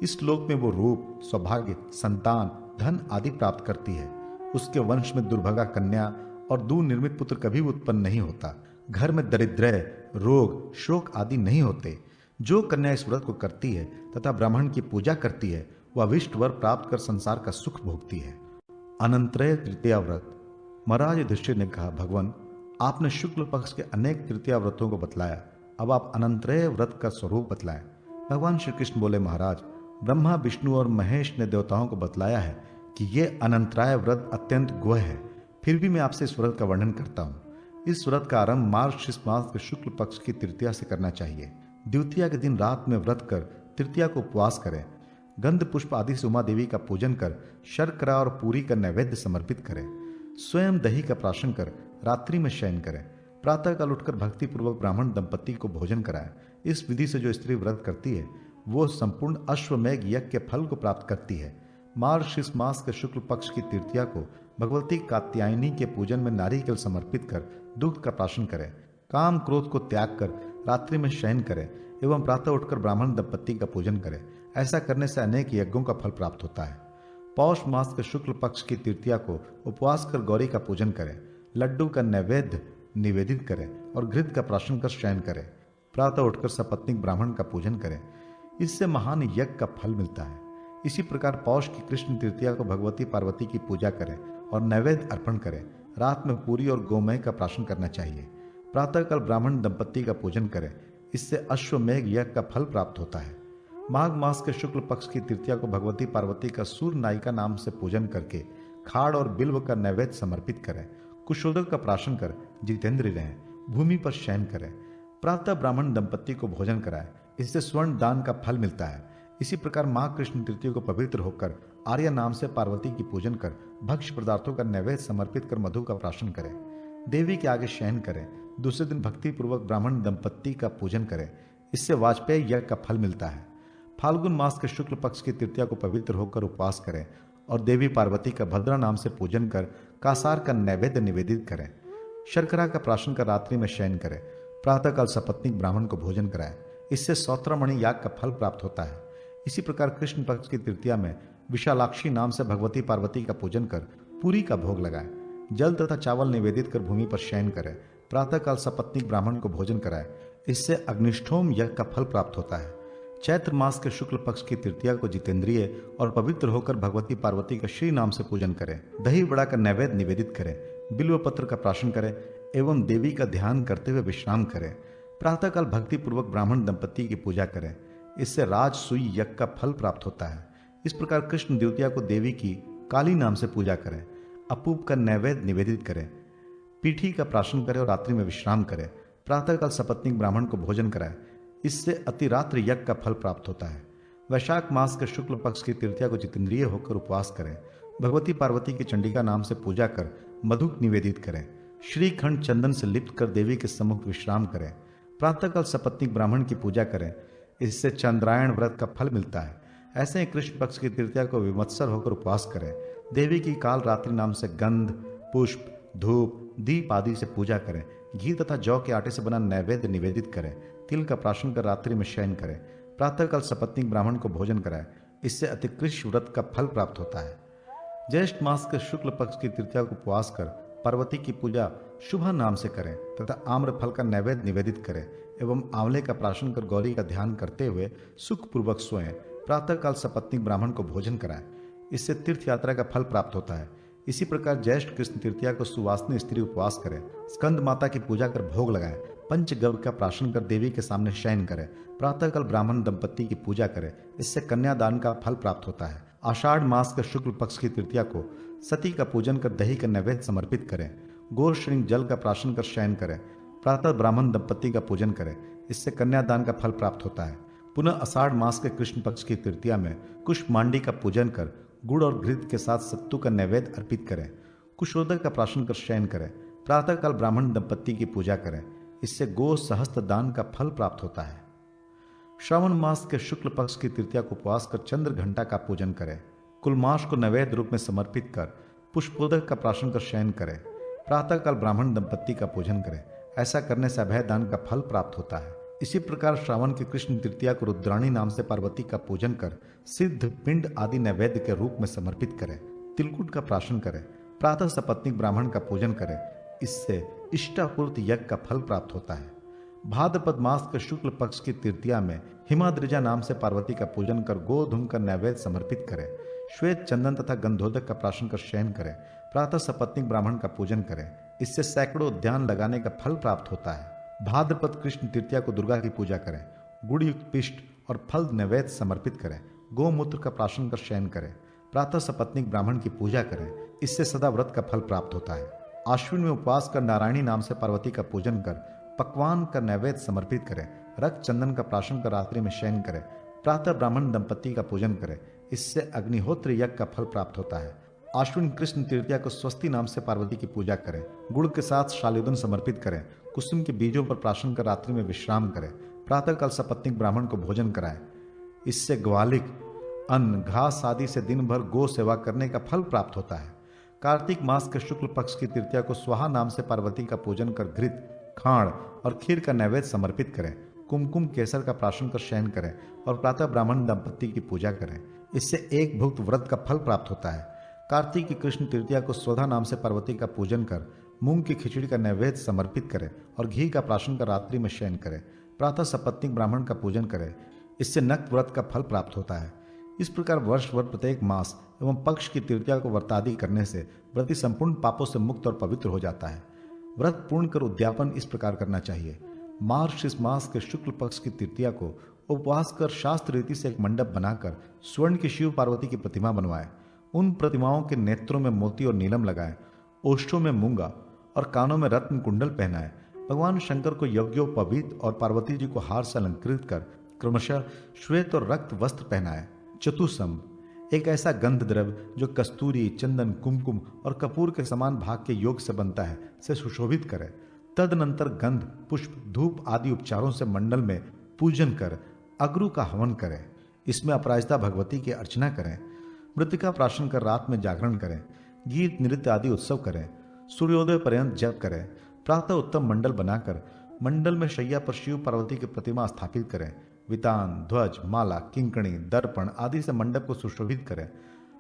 S1: इस लोक में वो रूप, सौभाग्य, संतान, धन आदि प्राप्त करती है। उसके वंश में दुर्भगा कन्या और दूर निर्मित पुत्र कभी उत्पन्न नहीं होता। घर में दरिद्रय, रोग, शोक आदि नहीं होते। जो कन्या इस व्रत को करती है तथा ब्राह्मण की पूजा करती है वह अभिष्ट वर प्राप्त कर संसार का सुख भोगती है। अनंतरय तृतीया व्रत। महाराज युधिष्ठिर ने कहा, भगवान आपने शुक्ल पक्ष के अनेक तृतीया व्रतों को बतलाया, अब आप अनंतरय व्रत का स्वरूप बतलाएं। भगवान श्री कृष्ण बोले, महाराज ब्रह्मा, विष्णु और महेश ने देवताओं को बतलाया है कि यह अनंतराय व्रत अत्यंत गुह्य है। फिर भी मैं आपसे इस व्रत का वर्णन करता हूँ। इस व्रत का आरंभ मार्गशीर्ष मास के शुक्ल पक्ष की तृतीया से करना चाहिए। द्वितीया के दिन रात में व्रत कर तृतीया को उपवास करें। गंध पुष्प आदि से उमा देवी का पूजन कर शर्करा और पूरी का नैवेद्य समर्पित करें। स्वयं दही का प्राशन कर रात्रि में शयन करें। प्रातःकाल उठकर भक्तिपूर्वक ब्राह्मण दंपति को भोजन कराएं। इस विधि से जो स्त्री व्रत करती है वो संपूर्ण अश्वमेघ यज्ञ के फल को प्राप्त करती है। मार्गशीर्ष मास के शुक्ल पक्ष की तृतीया को भगवती कात्यायनी के पूजन में नारिकेल समर्पित कर दूध का प्राशन करें। काम क्रोध को त्याग कर रात्रि में शयन करें एवं प्रातः उठकर ब्राह्मण दंपति का पूजन करें। ऐसा करने से अनेक यज्ञों का फल प्राप्त होता है। पौष मास के शुक्ल पक्ष की तृतीया को उपवास कर गौरी का पूजन करें, लड्डू का नैवेद्य निवेदित करें और घृत का प्राशन कर शयन करें। प्रातः उठकर सपत्नीक ब्राह्मण का पूजन करें, इससे महान यज्ञ का फल मिलता है। इसी प्रकार पौष की कृष्ण तृतीया को भगवती पार्वती की पूजा करें और नैवेद्य अर्पण करें। रात में पूरी और गोमय का प्राशन करना चाहिए। प्रातःकाल ब्राह्मण दंपत्ति का पूजन करें, इससे अश्वमेघ यज्ञ का फल प्राप्त होता है। माघ मास के शुक्ल पक्ष की तृतीया को भगवती पार्वती का सूर्य नायिका नाम से पूजन करके खाड़ और बिल्व का नैवेद्य समर्पित करें। कुशोदक का प्राशन कर जितेंद्र रहें, भूमि पर शयन करें। प्रातः ब्राह्मण दंपत्ति को भोजन कराएं, इससे स्वर्ण दान का फल मिलता है। इसी प्रकार माघ कृष्ण तृतीया को पवित्र होकर आर्य नाम से पार्वती की पूजन कर भक्ष्य पदार्थों का नैवेद्य समर्पित कर मधु का प्राशन करें। देवी के आगे शयन करें। दूसरे दिन भक्ति पूर्वक ब्राह्मण दंपत्ति का पूजन करें, इससे वाजपेयी यज्ञ का फल मिलता है। फाल्गुन मास के शुक्ल पक्ष की तृतीया को पवित्र होकर उपवास करें और देवी पार्वती का भद्रा नाम से पूजन कर कासार का नैवेद्य निवेदित करें। शर्करा का प्राशन कर रात्रि में शयन करें। प्रातःकाल सपत्नीक ब्राह्मण को भोजन कराएं, इससे सौत्रमणि याग का फल प्राप्त होता है। इसी प्रकार कृष्ण पक्ष की तृतीया में विशालाक्षी नाम से भगवती पार्वती का पूजन कर पूरी का भोग लगाएं। जल तथा चावल निवेदित कर भूमि पर शयन करें। प्रातःकाल सपत्नीक ब्राह्मण को भोजन कराएं, इससे अग्निष्ठोम यज्ञ का फल प्राप्त होता है। चैत्र मास के शुक्ल पक्ष की तृतीया को जितेंद्रिय और पवित्र होकर भगवती पार्वती का श्री नाम से पूजन करें। दही बड़ा का नैवेद्य निवेदित करें, बिल्व पत्र का प्राशन करें एवं देवी का ध्यान करते हुए विश्राम करें। प्रातःकाल भक्ति पूर्वक ब्राह्मण दंपत्ति की पूजा करें, इससे राजसूय यज्ञ का फल प्राप्त होता है। इस प्रकार कृष्ण द्वितीया को देवी की काली नाम से पूजा करें, अपूप का नैवेद्य निवेदित करें, पीठी का प्राशन करें और रात्रि में विश्राम करें। प्रातःकाल सपत्नीक ब्राह्मण को भोजन कराएं, इससे अतिरात्र यज्ञ का फल प्राप्त होता है। वैशाख मास के शुक्ल पक्ष की तृतीया को जितेंद्रिय होकर उपवास करें। भगवती पार्वती की चंडिका नाम से पूजा कर मधुक निवेदित करें। श्रीखंड चंदन से लिप्त कर देवी के सम्मुख विश्राम करें। प्रातःकाल सपत्नीक ब्राह्मण की पूजा करें, इससे चंद्रायण व्रत का फल मिलता है। ऐसे ही कृष्ण पक्ष की तृतीया को विमत्सर होकर उपवास करें। देवी की काल रात्रि नाम से गंध, पुष्प, धूप, दीप आदि से पूजा करें। घी तथा जौ के आटे से बना नैवेद्य निवेदित करें। तिल का प्राशन कर रात्रि में शयन करें। प्रातःकाल सपत्नीक ब्राह्मण को भोजन कराएं, इससे अतिकृष्ण व्रत का फल प्राप्त होता है। ज्येष्ठ मास के शुक्ल पक्ष की तृतीया को उपवास कर पार्वती की पूजा शुभ नाम से करें तथा आम्र फल का नैवेद्य निवेदित करें एवं आंवले का प्राशन कर गौरी का ध्यान करते हुए सुखपूर्वक सोएं। प्रातःकाल सपत्नीक ब्राह्मण को भोजन कराएं, इससे तीर्थ यात्रा का फल प्राप्त होता है। इसी प्रकार ज्येष्ठ कृष्ण तृतीया को सुवासिनी स्त्री उपवास करें। स्कंद माता की पूजा कर भोग लगाएं। पंचगव्य का प्राशन कर देवी के सामने शयन करें। प्रातःकाल ब्राह्मण दंपत्ति की पूजा करें, इससे कन्यादान का फल प्राप्त होता है। आषाढ़ मास के शुक्ल पक्ष की तृतीया को सती का पूजन कर दही का नैवेद्य समर्पित करें। गोर श्रृंग जल का प्राशन कर शयन करें। प्रातः ब्राह्मण दंपत्ति का पूजन करें, इससे कन्यादान का फल प्राप्त होता है। पुनः आषाढ़ मास के कृष्ण पक्ष की तृतीया में कुष्मांडी का पूजन कर गुड़ और घृत के साथ सत्तू का नैवेद्य अर्पित करें। कुशोदक का प्राशन कर शयन करें। प्रातःकाल ब्राह्मण दंपत्ति की पूजा करें, इससे गो सहस्त्र दान का फल प्राप्त होता है। श्रावण मास के शुक्ल पक्ष की तृतीया को उपवास कर चंद्र घंटा का पूजन करें। कुलमाश को नैवेद्य रूप में समर्पित कर पुष्पोदक का प्राशन कर शयन करें। प्रातःकाल ब्राह्मण दंपत्ति का पूजन करें, ऐसा करने से अभय दान का फल प्राप्त होता है। इसी प्रकार श्रावण की कृष्ण तृतीया को रुद्राणी नाम से पार्वती का पूजन कर सिद्ध, पिंड आदि नैवेद्य के रूप में समर्पित करें। तिलकुट का प्राशन करें। प्रातः सपत्नीक ब्राह्मण का पूजन करें, इससे इष्टापूर्ति यज्ञ का फल प्राप्त होता है। भाद्रपद मास के शुक्ल पक्ष की तृतीया में हिमाद्रिजा नाम से पार्वती का पूजन कर गोधूम का नैवेद्य समर्पित करें। श्वेत चंदन तथा गंधोदक का प्राशन कर शयन करें। प्रातः सपत्नीक ब्राह्मण का पूजन करें, इससे सैकड़ों उद्यान लगाने का फल प्राप्त होता है। भाद्रपद कृष्ण तृतीया को दुर्गा की पूजा करें। गुड़ युक्त पिष्ट और फल नैवेद्य समर्पित करें। गोमूत्र का प्राशन कर शयन करें। प्रातः सपत्नीक ब्राह्मण की पूजा करें, इससे सदा व्रत का फल प्राप्त होता है। आश्विन में उपवास कर नारायणी नाम से पार्वती का पूजन कर पकवान का नैवेद्य समर्पित करें। रक्त चंदन का प्राशन कर रात्रि में शयन करें। प्रातः ब्राह्मण दंपत्ति का पूजन करें, इससे अग्निहोत्र यज्ञ का फल प्राप्त होता है। आश्विन कृष्ण तृतीया को स्वस्ति नाम से पार्वती की पूजा करें। गुड़ के साथ शालिदन समर्पित करें। कुसुम के बीजों पर प्राशन कर रात्रि में विश्राम करें। प्रातःकाल सपत्नीक ब्राह्मण को भोजन कराएं, इससे ग्वालिक, अन्न, घास आदि से दिन भर गो सेवा करने का फल प्राप्त होता है। कार्तिक मास के शुक्ल पक्ष की तृतीया को स्वाहा नाम से पार्वती का पूजन कर घृत, खाण और खीर का नैवेद्य समर्पित करें। कुमकुम केसर का प्राशन कर शयन करें और प्रातः ब्राह्मण दंपत्ति की पूजा करें, इससे एक भुक्त व्रत का फल प्राप्त होता है। कार्तिक की कृष्ण तृतीया को स्वधा नाम से पार्वती का पूजन कर मूंग की खिचड़ी का नैवेद्य समर्पित करें और घी का प्राशन कर रात्रि में शयन करें। प्रातः सपत्नीक ब्राह्मण का पूजन करें, इससे नक्त व्रत का फल प्राप्त होता है। इस प्रकार वर्ष भर प्रत्येक मास एवं पक्ष की तृतीया को व्रतादि करने से व्रती संपूर्ण पापों से मुक्त और पवित्र हो जाता है। व्रत पूर्ण कर उद्यापन इस प्रकार करना चाहिए। मार्गशीर्ष मास के शुक्ल पक्ष की तृतीया को उपवास कर शास्त्र रीति से एक मंडप बनाकर स्वर्ण की शिव पार्वती की प्रतिमा बनवाए। उन प्रतिमाओं के नेत्रों में मोती और नीलम लगाए, ओष्ठों में मूंगा और कानों में रत्न कुंडल पहनाए। भगवान शंकर को यज्ञोपवीत और पार्वती जी को हार से अलंकृत कर क्रमशः श्वेत और रक्त वस्त्र पहनाए। चतुसम, एक ऐसा गंध द्रव्य जो कस्तूरी, चंदन, कुमकुम और कपूर के समान भाग के योग से बनता है, से सुशोभित करे। तदनंतर गंध, पुष्प, धूप आदि उपचारों से मंडल में पूजन कर अग्रु का हवन करें। इसमें अपराजिता भगवती की अर्चना करें। मृतिका प्राशन कर रात में जागरण करें। गीत नृत्य आदि उत्सव करें। सूर्योदय पर्यंत जप करें। प्रातः उत्तम मंडल बनाकर मंडल में शैया पर शिव पार्वती की प्रतिमा स्थापित करें। वितान, ध्वज, माला, किंकणी, दर्पण आदि से मंडप को सुशोभित करें।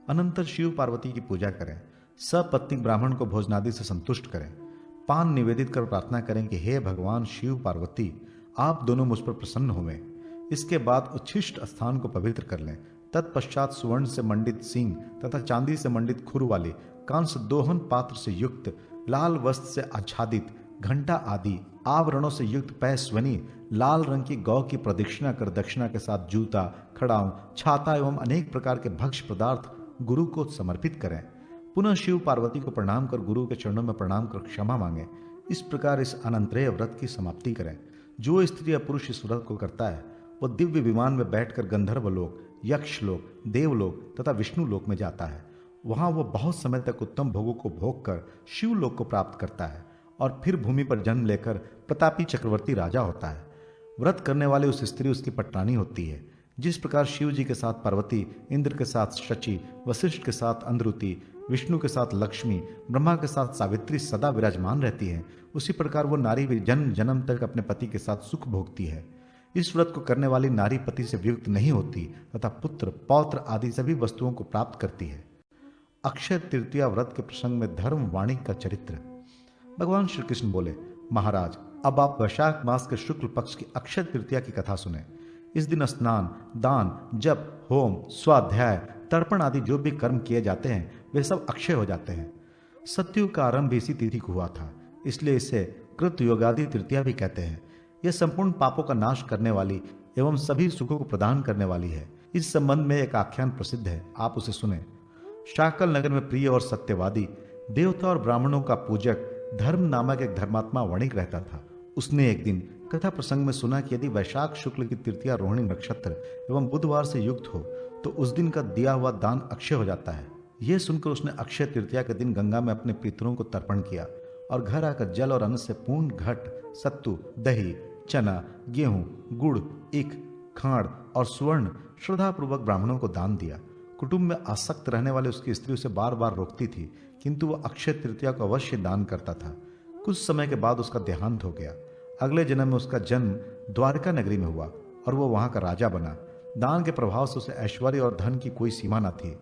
S1: अनंतर शिव पार्वती की पूजा करें। सपत्नीक ब्राह्मण को भोजनादि से संतुष्ट करें। पान निवेदित कर प्रार्थना करें कि हे भगवान शिव पार्वती, आप दोनों मुझ पर प्रसन्न होवें। इसके बाद उच्छिष्ट स्थान को पवित्र कर लें। तत्पश्चात सुवर्ण से मंडित सींग तथा चांदी से मंडित खुर वाली कांस्य दोहन पात्र से युक्त, लाल वस्त्र से आच्छादित, घंटा आदि आवरणों से युक्त पैस्वनी लाल रंग की गौ की प्रदक्षिणा कर दक्षिणा के साथ जूता, खड़ाऊ, छाता एवं अनेक प्रकार के भक्ष्य पदार्थ गुरु को समर्पित करें। पुनः शिव पार्वती को प्रणाम कर गुरु के चरणों में प्रणाम कर क्षमा मांगे। इस प्रकार इस अनंतरेय व्रत की समाप्ति करें। जो स्त्री या पुरुष इस व्रत को करता है वह दिव्य विमान में बैठकर गंधर्व लोक, यक्ष लोक, देवलोक तथा विष्णु लोक में जाता है। वहां वह बहुत समय तक उत्तम भोगों को भोग कर शिवलोक को प्राप्त करता है और फिर भूमि पर जन्म लेकर प्रतापी चक्रवर्ती राजा होता है। व्रत करने वाले उस स्त्री उसकी पटरानी होती है। जिस प्रकार शिव जी के साथ पार्वती, इंद्र के साथ शची, वशिष्ठ के साथ अंधरुति, विष्णु के साथ लक्ष्मी, ब्रह्मा के साथ सावित्री सदा विराजमान रहती है, उसी प्रकार वो नारी भी जन्म जन्म तक अपने पति के साथ सुख भोगती है। इस व्रत को करने वाली नारी पति से वियुक्त नहीं होती तथा पुत्र, पौत्र आदि सभी वस्तुओं को प्राप्त करती है। अक्षय तृतीया व्रत के प्रसंग में धर्म वाणी का चरित्र। भगवान श्री कृष्ण बोले, महाराज, अब आप वैशाख मास के शुक्ल पक्ष की अक्षय तृतीया की कथा सुने। इस दिन स्नान, दान, जप, होम, स्वाध्याय, तर्पण आदि जो भी कर्म किए जाते हैं वे सब अक्षय हो जाते हैं। सत्युग का आरंभ इसी तिथि को हुआ था, इसलिए इसे कृत योगादि तृतीया भी कहते हैं। यह संपूर्ण पापों का नाश करने वाली एवं सभी सुखों को प्रदान करने वाली है। इस संबंध में एक आख्यान प्रसिद्ध है, आप उसे सुने। शाकल नगर में प्रिय और सत्यवादी, देवता और ब्राह्मणों का पूजक धर्म नामक एक धर्मात्मा वणिक रहता था। उसने एक दिन कथा प्रसंग में सुना कि यदि वैशाख शुक्ल की तृतीया रोहिणी नक्षत्र एवं बुधवार से युक्त हो तो उस दिन का दिया हुआ दान अक्षय हो जाता है। यह सुनकर उसने अक्षय तृतीया के दिन गंगा में अपने पितरों को तर्पण किया और घर आकर जल और अन्न से पूर्ण घट, सत्तू, दही, चना, गेहूं, गुड़, ईख, खाड़ और स्वर्ण श्रद्धापूर्वक ब्राह्मणों को दान दिया। कुटुंब में आसक्त रहने वाले उसकी स्त्री उसे बार बार रोकती थी, किंतु वह अक्षय तृतीया को अवश्य दान करता था। कुछ समय के बाद उसका देहांत हो गया। अगले जन्म में उसका जन्म द्वारका नगरी में हुआ और वह वहां का राजा बना। दान के प्रभाव से उसे ऐश्वर्य और धन की कोई सीमा न थी।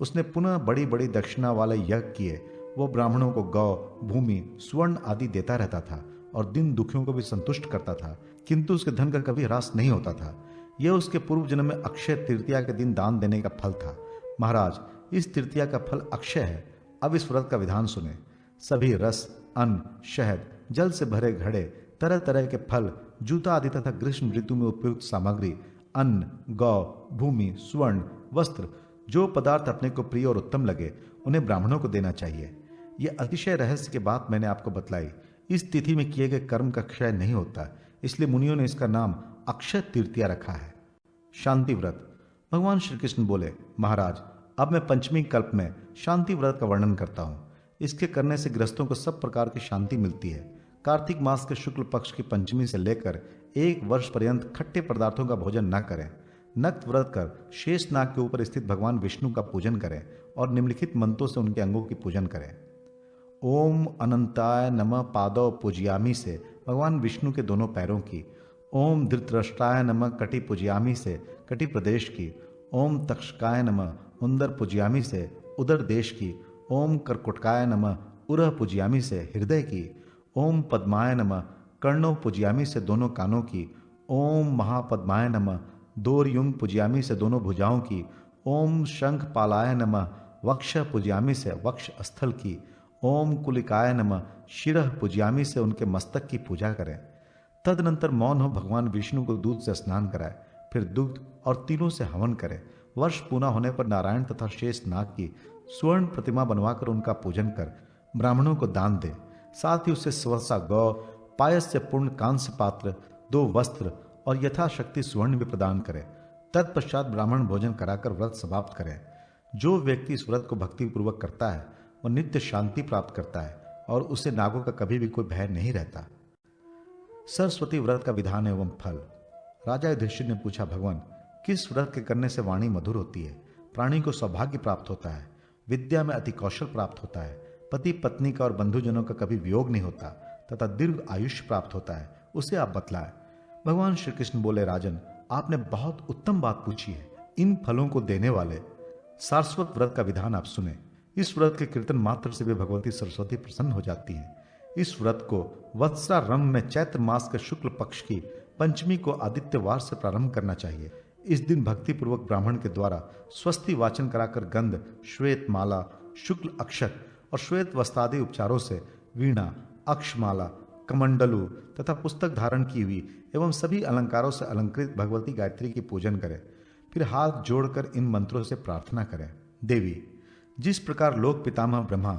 S1: उसने पुनः बड़ी बड़ी दक्षिणा वाले यज्ञ किए। वह ब्राह्मणों को गौ, भूमि, स्वर्ण आदि देता रहता था और दिन दुखियों को भी संतुष्ट करता था, किंतु उसके धन का कभी ह्रास नहीं होता था। यह उसके पूर्व जन्म में अक्षय तृतीया के दिन दान देने का फल था। महाराज, इस तृतीया का फल अक्षय है। अब इस व्रत का विधान सुने। सभी रस, अन्न, शहद, जल से भरे घड़े, तरह तरह के फल, जूता आदि तथा ग्रीष्म ऋतु में उपयुक्त सामग्री, अन्न, गौ, भूमि, स्वर्ण, वस्त्र, जो पदार्थ अपने को प्रिय और उत्तम लगे उन्हें ब्राह्मणों को देना चाहिए। यह अतिशय रहस्य की बात मैंने आपको बतलाई। इस तिथि में किए गए कर्म का क्षय नहीं होता, इसलिए मुनियों ने इसका नाम अक्षय तृतीया रखा है। शांति व्रत। भगवान श्री कृष्ण बोले, महाराज, अब मैं पंचमी कल्प में शांति व्रत का वर्णन करता हूँ। इसके करने से गृहस्थों को सब प्रकार की शांति मिलती है। कार्तिक मास के शुक्ल पक्ष की पंचमी से लेकर 1 वर्ष पर्यंत खट्टे पदार्थों का भोजन न करें। नक्त व्रत कर शेष नाग के ऊपर स्थित भगवान विष्णु का पूजन करें और निम्नलिखित मंत्रों से उनके अंगों की पूजन करें। ओम अनंताय नमः पादौ पूजयामी से भगवान विष्णु के दोनों पैरों की। ओम धृतराष्ट्राय नमः कटि पूजयामी से कटि प्रदेश की। ओम तक्षकाय नमः उंदर पूज्यामी से उदर देश की, ओम करकुटकाय नमः उरह पूज्यामी से हृदय की, ओम पद्माय नमः कर्णों पूज्यामी से दोनों कानों की, ओम महापद्माय नमः दोरयुंग पूज्यामी से दोनों भुजाओं की, ओम शंख पालाय नमः वक्ष पूज्यामी से वक्ष स्थल की, ओम कुलिकाय नमः शिरः पूज्यामी से उनके मस्तक की पूजा करें। तदनंतर मौन हो भगवान विष्णु को दूध से स्नान कराए, फिर दुग्ध और तिलों से हवन करें। वर्ष पूरा होने पर नारायण तथा शेष नाग की स्वर्ण प्रतिमा बनवाकर उनका पूजन कर ब्राह्मणों को दान दे। साथ ही उससे स्वसा गौ, पायस से पूर्ण कांस्य पात्र, 2 वस्त्र और यथाशक्ति स्वर्ण भी प्रदान करे। तत्पश्चात ब्राह्मण भोजन कराकर व्रत समाप्त करें। जो व्यक्ति इस व्रत को भक्तिपूर्वक करता है वह नित्य शांति प्राप्त करता है और उसे नागों का कभी भी कोई भय नहीं रहता। सरस्वती व्रत का विधान एवं फल। राजा युधिष्ठिर ने पूछा, भगवान किस व्रत के करने से वाणी मधुर होती है, प्राणी को सौभाग्य प्राप्त होता है, विद्या में अति कौशल प्राप्त होता है, पति पत्नी का और बंधुजनों का कभी वियोग नहीं होता तथा दीर्घ आयुष्य प्राप्त होता है, उसे आप बतलाएं। भगवान श्री कृष्ण बोले, राजन आपने बहुत उत्तम बात पूछी है। इन फलों को देने वाले सारस्वत व्रत का विधान आप सुने। इस व्रत के कीर्तन मात्र से भी भगवती सरस्वती प्रसन्न हो जाती हैं। इस व्रत को वत्सरारंभ में चैत्र मास के शुक्ल पक्ष की पंचमी को आदित्यवार से प्रारंभ करना चाहिए। इस दिन भक्ति पूर्वक ब्राह्मण के द्वारा स्वस्ति वाचन कराकर गंध, श्वेत माला, शुक्ल अक्षत और श्वेत वस्त्रादि उपचारों से वीणा, अक्षमाला, कमंडलू तथा पुस्तक धारण की हुई एवं सभी अलंकारों से अलंकृत भगवती गायत्री की पूजन करें। फिर हाथ जोड़कर इन मंत्रों से प्रार्थना करें। देवी, जिस प्रकार लोक पितामह ब्रह्मा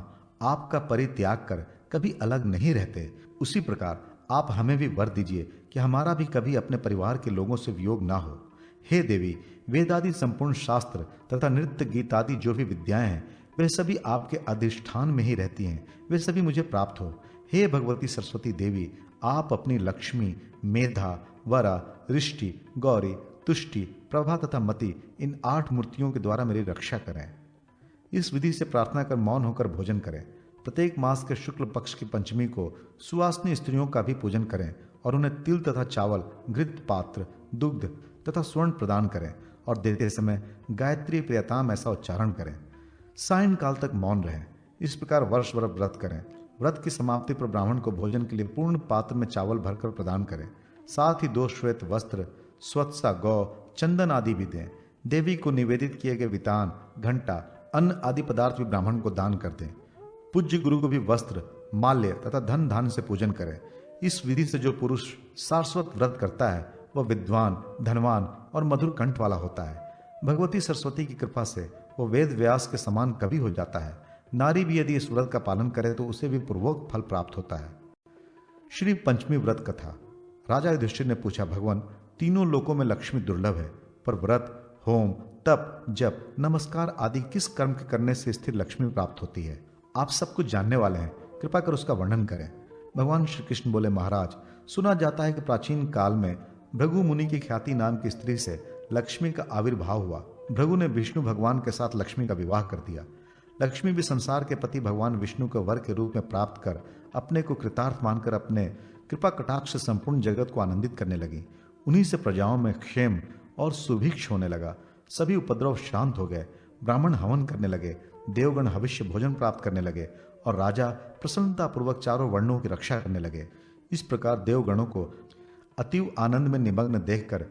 S1: आपका परित्याग कर कभी अलग नहीं रहते, उसी प्रकार आप हमें भी वर दीजिए कि हमारा भी कभी अपने परिवार के लोगों से वियोग ना हो। हे देवी, वेदादि संपूर्ण शास्त्र तथा नृत्य गीत आदि जो भी विद्याएं हैं वे सभी आपके अधिष्ठान में ही रहती हैं, वे सभी मुझे प्राप्त हो। हे भगवती सरस्वती देवी, आप अपनी लक्ष्मी, मेधा, वरा, रिष्टि, गौरी, तुष्टि, प्रभा तथा मति इन 8 मूर्तियों के द्वारा मेरी रक्षा करें। इस विधि से प्रार्थना कर मौन होकर भोजन करें। प्रत्येक मास के शुक्ल पक्ष की पंचमी को सुवासिनी स्त्रियों का भी पूजन करें और उन्हें तिल तथा चावल, घृत पात्र, दुग्ध तथा स्वर्ण प्रदान करें और देते समय गायत्री प्रियताम ऐसा उच्चारण करें। सायंकाल तक मौन रहें। इस प्रकार वर्ष भर व्रत करें। व्रत की समाप्ति पर ब्राह्मण को भोजन के लिए पूर्ण पात्र में चावल भरकर प्रदान करें। साथ ही 2 श्वेत वस्त्र, स्वत्सा गौ, चंदन आदि भी दें। देवी को निवेदित किए गए वितान, घंटा, अन्न आदि पदार्थ भी ब्राह्मण को दान कर दें। पूज्य गुरु को भी वस्त्र, माल्य तथा धन धान से पूजन करें। इस विधि से जो पुरुष सारस्वत व्रत करता है वह विद्वान, धनवान और मधुर कंठ वाला होता है। भगवती सरस्वती की कृपा से वो वेद व्यास के समान कवि हो जाता है। नारी भी यदि इस व्रत का पालन करे तो उसे भी पूर्वोक्त फल प्राप्त होता है। श्री पंचमी व्रत कथा। राजा युधिष्ठिर ने पूछा, भगवान तीनों लोकों में लक्ष्मी दुर्लभ है, पर व्रत, होम, तप, जप, नमस्कार आदि किस कर्म के करने से स्थिर लक्ष्मी प्राप्त होती है? आप सब कुछ जानने वाले हैं, कृपा कर उसका वर्णन करें। भगवान श्री कृष्ण बोले, महाराज सुना जाता है कि प्राचीन काल में भृगु मुनि की ख्याति नाम की स्त्री से लक्ष्मी का आविर्भाव हुआ। भृगु ने विष्णु भगवान के साथ लक्ष्मी का विवाह कर दिया। लक्ष्मी भी संसार के पति भगवान विष्णु को वर के रूप में प्राप्त कर अपने को कृतार्थ मानकर अपने कृपा कटाक्ष से संपूर्ण जगत को आनंदित करने लगी। उन्हीं से प्रजाओं में क्षेम और सुभिक्ष होने लगा। सभी उपद्रव शांत हो गए। ब्राह्मण हवन करने लगे, देवगण हविष्य भोजन प्राप्त करने लगे और राजा प्रसन्नता पूर्वक चारों वर्णों की रक्षा करने लगे। इस प्रकार देवगणों को अतीव आनंद में निमग्न देखकर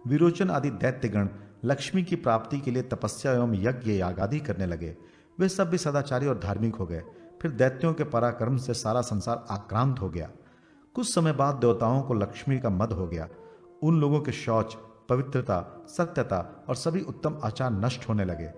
S1: विरोचन आदि दैत्यगण लक्ष्मी की प्राप्ति के लिए तपस्या एवं यज्ञ याग आदि करने लगे। वे सब भी सदाचारी और धार्मिक हो गए। फिर दैत्यों के पराक्रम से सारा संसार आक्रांत हो गया। कुछ समय बाद देवताओं को लक्ष्मी का मद हो गया। उन लोगों के शौच, पवित्रता, सत्यता और सभी उत्तम आचार नष्ट होने लगे।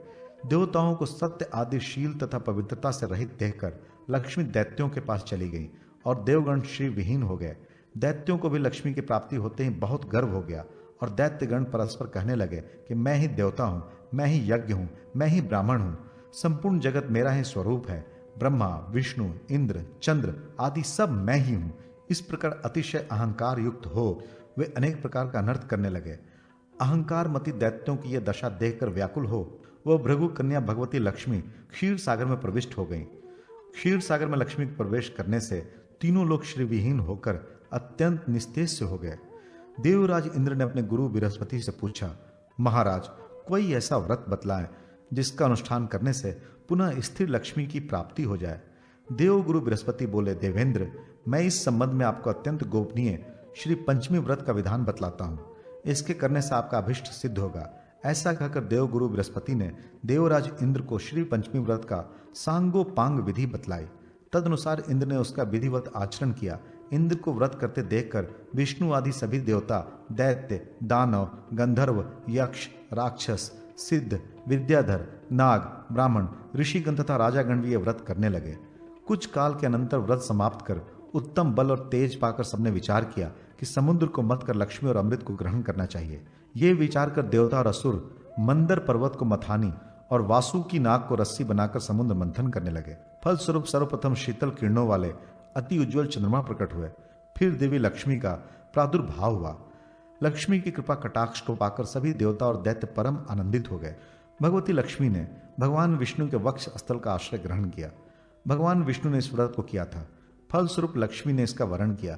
S1: देवताओं को सत्य आदि शील तथा पवित्रता से रहित देखकर लक्ष्मी दैत्यों के पास चली गई और देवगण श्री विहीन हो गए। दैत्यों को भी लक्ष्मी की प्राप्ति होते ही बहुत गर्व हो गया और दैत्यगण परस्पर कहने लगे कि मैं ही देवता हूँ, मैं ही यज्ञ हूँ, मैं ही ब्राह्मण हूँ, संपूर्ण जगत मेरा ही स्वरूप है। ब्रह्मा, विष्णु, इंद्र, चंद्र आदि सब मैं ही हूँ। इस प्रकार अतिशय अहंकार युक्त हो वे अनेक प्रकार का अनर्थ करने लगे। अहंकार मति दैत्यों की यह दशा देखकर व्याकुल हो वह भृगु कन्या भगवती लक्ष्मी क्षीर सागर में प्रविष्ट हो गई। क्षीर सागर में लक्ष्मी के प्रवेश करने से तीनों लोग श्रीविहीन होकर अत्यंत निस्तेज से हो गए। देवराज इंद्र ने अपने गुरु बृहस्पति से पूछा, महाराज कोई ऐसा व्रत बतलाएं जिसका अनुष्ठान करने से पुनः स्थिर लक्ष्मी की प्राप्ति हो जाए। देवगुरु बृहस्पति बोले, देवेंद्र, मैं इस संबंध में आपको अत्यंत गोपनीय श्री पंचमी व्रत का विधान बतलाता हूँ। इसके करने से आपका अभिष्ट सिद्ध होगा। ऐसा कहकर देवगुरु बृहस्पति ने देवराज इंद्र को श्री पंचमी व्रत का सांगोपांग विधि बतलाई। तदनुसार इंद्र ने उसका विधिवत आचरण किया। इंद्र को व्रत करते देखकर विष्णु आदि सभी देवता, दैत्य, दानव, गंधर्व, यक्ष, राक्षस, सिद्ध, विद्याधर, नाग, ब्राह्मण, ऋषिगण तथा राजागण भी ये व्रत करने लगे। कुछ काल के अनंतर व्रत समाप्त कर उत्तम बल और तेज पाकर सबने विचार किया कि समुद्र को मत कर लक्ष्मी और अमृत को ग्रहण करना चाहिए। ये विचार कर देवता और असुर मंदर पर्वत को मथानी और वासु की नाक को रस्सी बनाकर समुद्र मंथन करने लगे। फलस्वरूप सर्वप्रथम शीतल किरणों वाले अति उज्ज्वल चंद्रमा प्रकट हुए। फिर देवी लक्ष्मी का प्रादुर्भाव हुआ। लक्ष्मी की कृपा कटाक्ष को पाकर सभी देवता और दैत्य परम आनंदित हो गए। भगवती लक्ष्मी ने भगवान विष्णु के वक्ष स्थल का आश्रय ग्रहण किया। भगवान विष्णु ने इस व्रत को किया था। फलस्वरूप लक्ष्मी ने इसका वरण किया।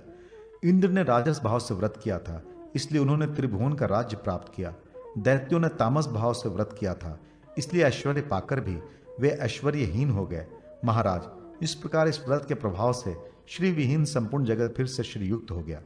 S1: इंद्र ने राजस भाव से व्रत किया था, इसलिए उन्होंने त्रिभुवन का राज्य प्राप्त किया। दैत्यों ने तामस भाव से व्रत किया था, इसलिए ऐश्वर्य पाकर भी वे ऐश्वर्यहीन हो गए। महाराज, इस प्रकार इस व्रत के प्रभाव से श्री विहीन संपूर्ण जगत फिर से श्रीयुक्त हो गया।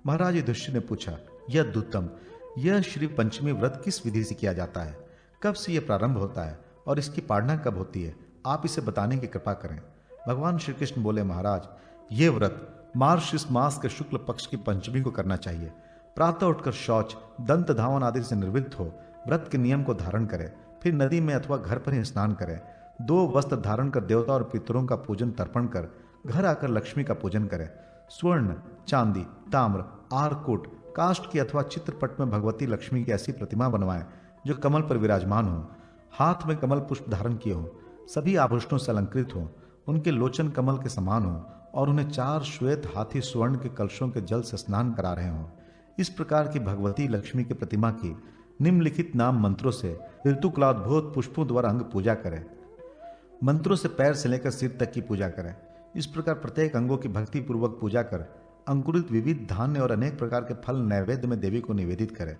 S1: महाराज युधिष्ठिर ने पूछा, यह दुत्तम, यह श्री पंचमी व्रत किस विधि से किया जाता है? कब से यह प्रारंभ होता है और इसकी पालना कब होती है? आप इसे बताने की कृपा करें। भगवान श्री कृष्ण बोले, महाराज, ये व्रत मार्गशीर्ष मास के शुक्ल पक्ष की पंचमी को करना चाहिए। प्रातः उठकर शौच, दंत धावन आदि से निर्वृत्त हो व्रत के नियम को धारण करें। फिर नदी में अथवा घर पर ही स्नान करें। 2 वस्त्र धारण कर देवता और पितरों का पूजन तर्पण कर घर आकर लक्ष्मी का पूजन करें। स्वर्ण, चांदी, ताम्र, आरकूट, काष्ठ की अथवा चित्रपट में भगवती लक्ष्मी की ऐसी प्रतिमा बनवाएं जो कमल पर विराजमान हो, हाथ में कमल पुष्प धारण किए हो, सभी आभूषणों से अलंकृत हो, उनके लोचन कमल के समान हो और उन्हें 4 श्वेत हाथी स्वर्ण के कलशों के जल से स्नान करा रहे हों। इस प्रकार की भगवती लक्ष्मी की प्रतिमा की निम्नलिखित नाम मंत्रों से ऋतुकलाद्भुत पुष्पों द्वारा अंग पूजा करें। मंत्रों से पैर से लेकर सिर तक की पूजा करें। इस प्रकार प्रत्येक अंगों की भक्ति पूर्वक पूजा कर अंकुरित विविध धान्य और अनेक प्रकार के फल नैवेद्य में देवी को निवेदित करें।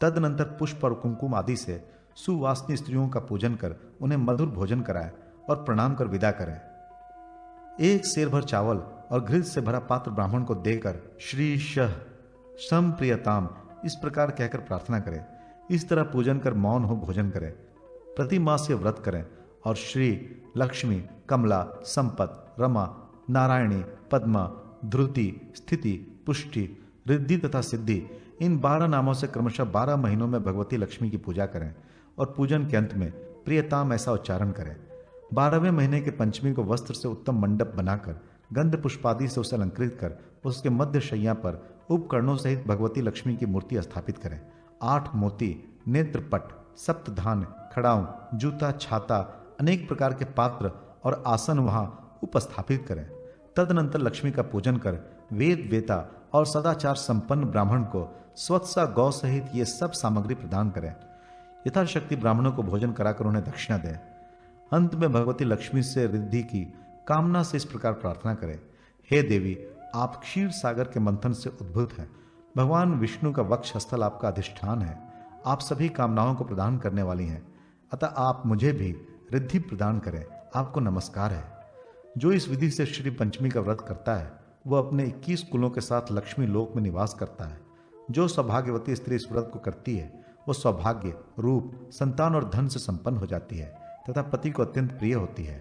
S1: तदनंतर पुष्प और कुमकुम आदि से सुवासिनी स्त्रियों का पूजन कर उन्हें मधुर भोजन कराएं और प्रणाम कर विदा करें। 1 सेर भर चावल और घृत से भरा पात्र ब्राह्मण को देकर श्री शह संप्रियताम इस प्रकार कहकर प्रार्थना करें। इस तरह पूजन कर मौन हो भोजन करें। प्रति मास से व्रत करें और श्री लक्ष्मी, कमला, संपत, रमा, नारायणी, पद्मा, ध्रुति, स्थिति, पुष्टि, रिद्धि तथा सिद्धि इन 12 नामों से क्रमशः 12 महीनों में भगवती लक्ष्मी की पूजा करें और पूजन के अंत में प्रियताम ऐसा उच्चारण करें। 12वें महीने के पंचमी को वस्त्र से उत्तम मंडप बनाकर गंध पुष्पादि से उसे अलंकृत कर उसके मध्य शैया पर उपकरणों सहित भगवती लक्ष्मी की मूर्ति स्थापित करें। 8 मोती, नेत्रपट, सप्तधान, खड़ाऊं, जूता, छाता, अनेक प्रकार के पात्र और आसन वहां उपस्थापित करें। तदनंतर लक्ष्मी का पूजन कर वेद वेता और सदाचार संपन्न ब्राह्मण को स्वत्सा गौ सहित ये सब सामग्री प्रदान करें। यथाशक्ति ब्राह्मणों को भोजन कराकर उन्हें दक्षिणा दें। अंत में भगवती लक्ष्मी से रिद्धि की कामना से इस प्रकार प्रार्थना करें, हे देवी, आप क्षीर सागर के मंथन से उद्भूत हैं। भगवान विष्णु का वक्ष स्थल आपका अधिष्ठान है। आप सभी कामनाओं को प्रदान करने वाली हैं, अतः आप मुझे भी रिद्धि प्रदान करें। आपको नमस्कार है। जो इस विधि से श्री पंचमी का व्रत करता है वह अपने 21 कुलों के साथ लक्ष्मी लोक में निवास करता है। जो सौभाग्यवती स्त्री इस व्रत को करती है वो सौभाग्य, रूप, संतान और धन से संपन्न हो जाती है तथा पति को अत्यंत प्रिय होती है।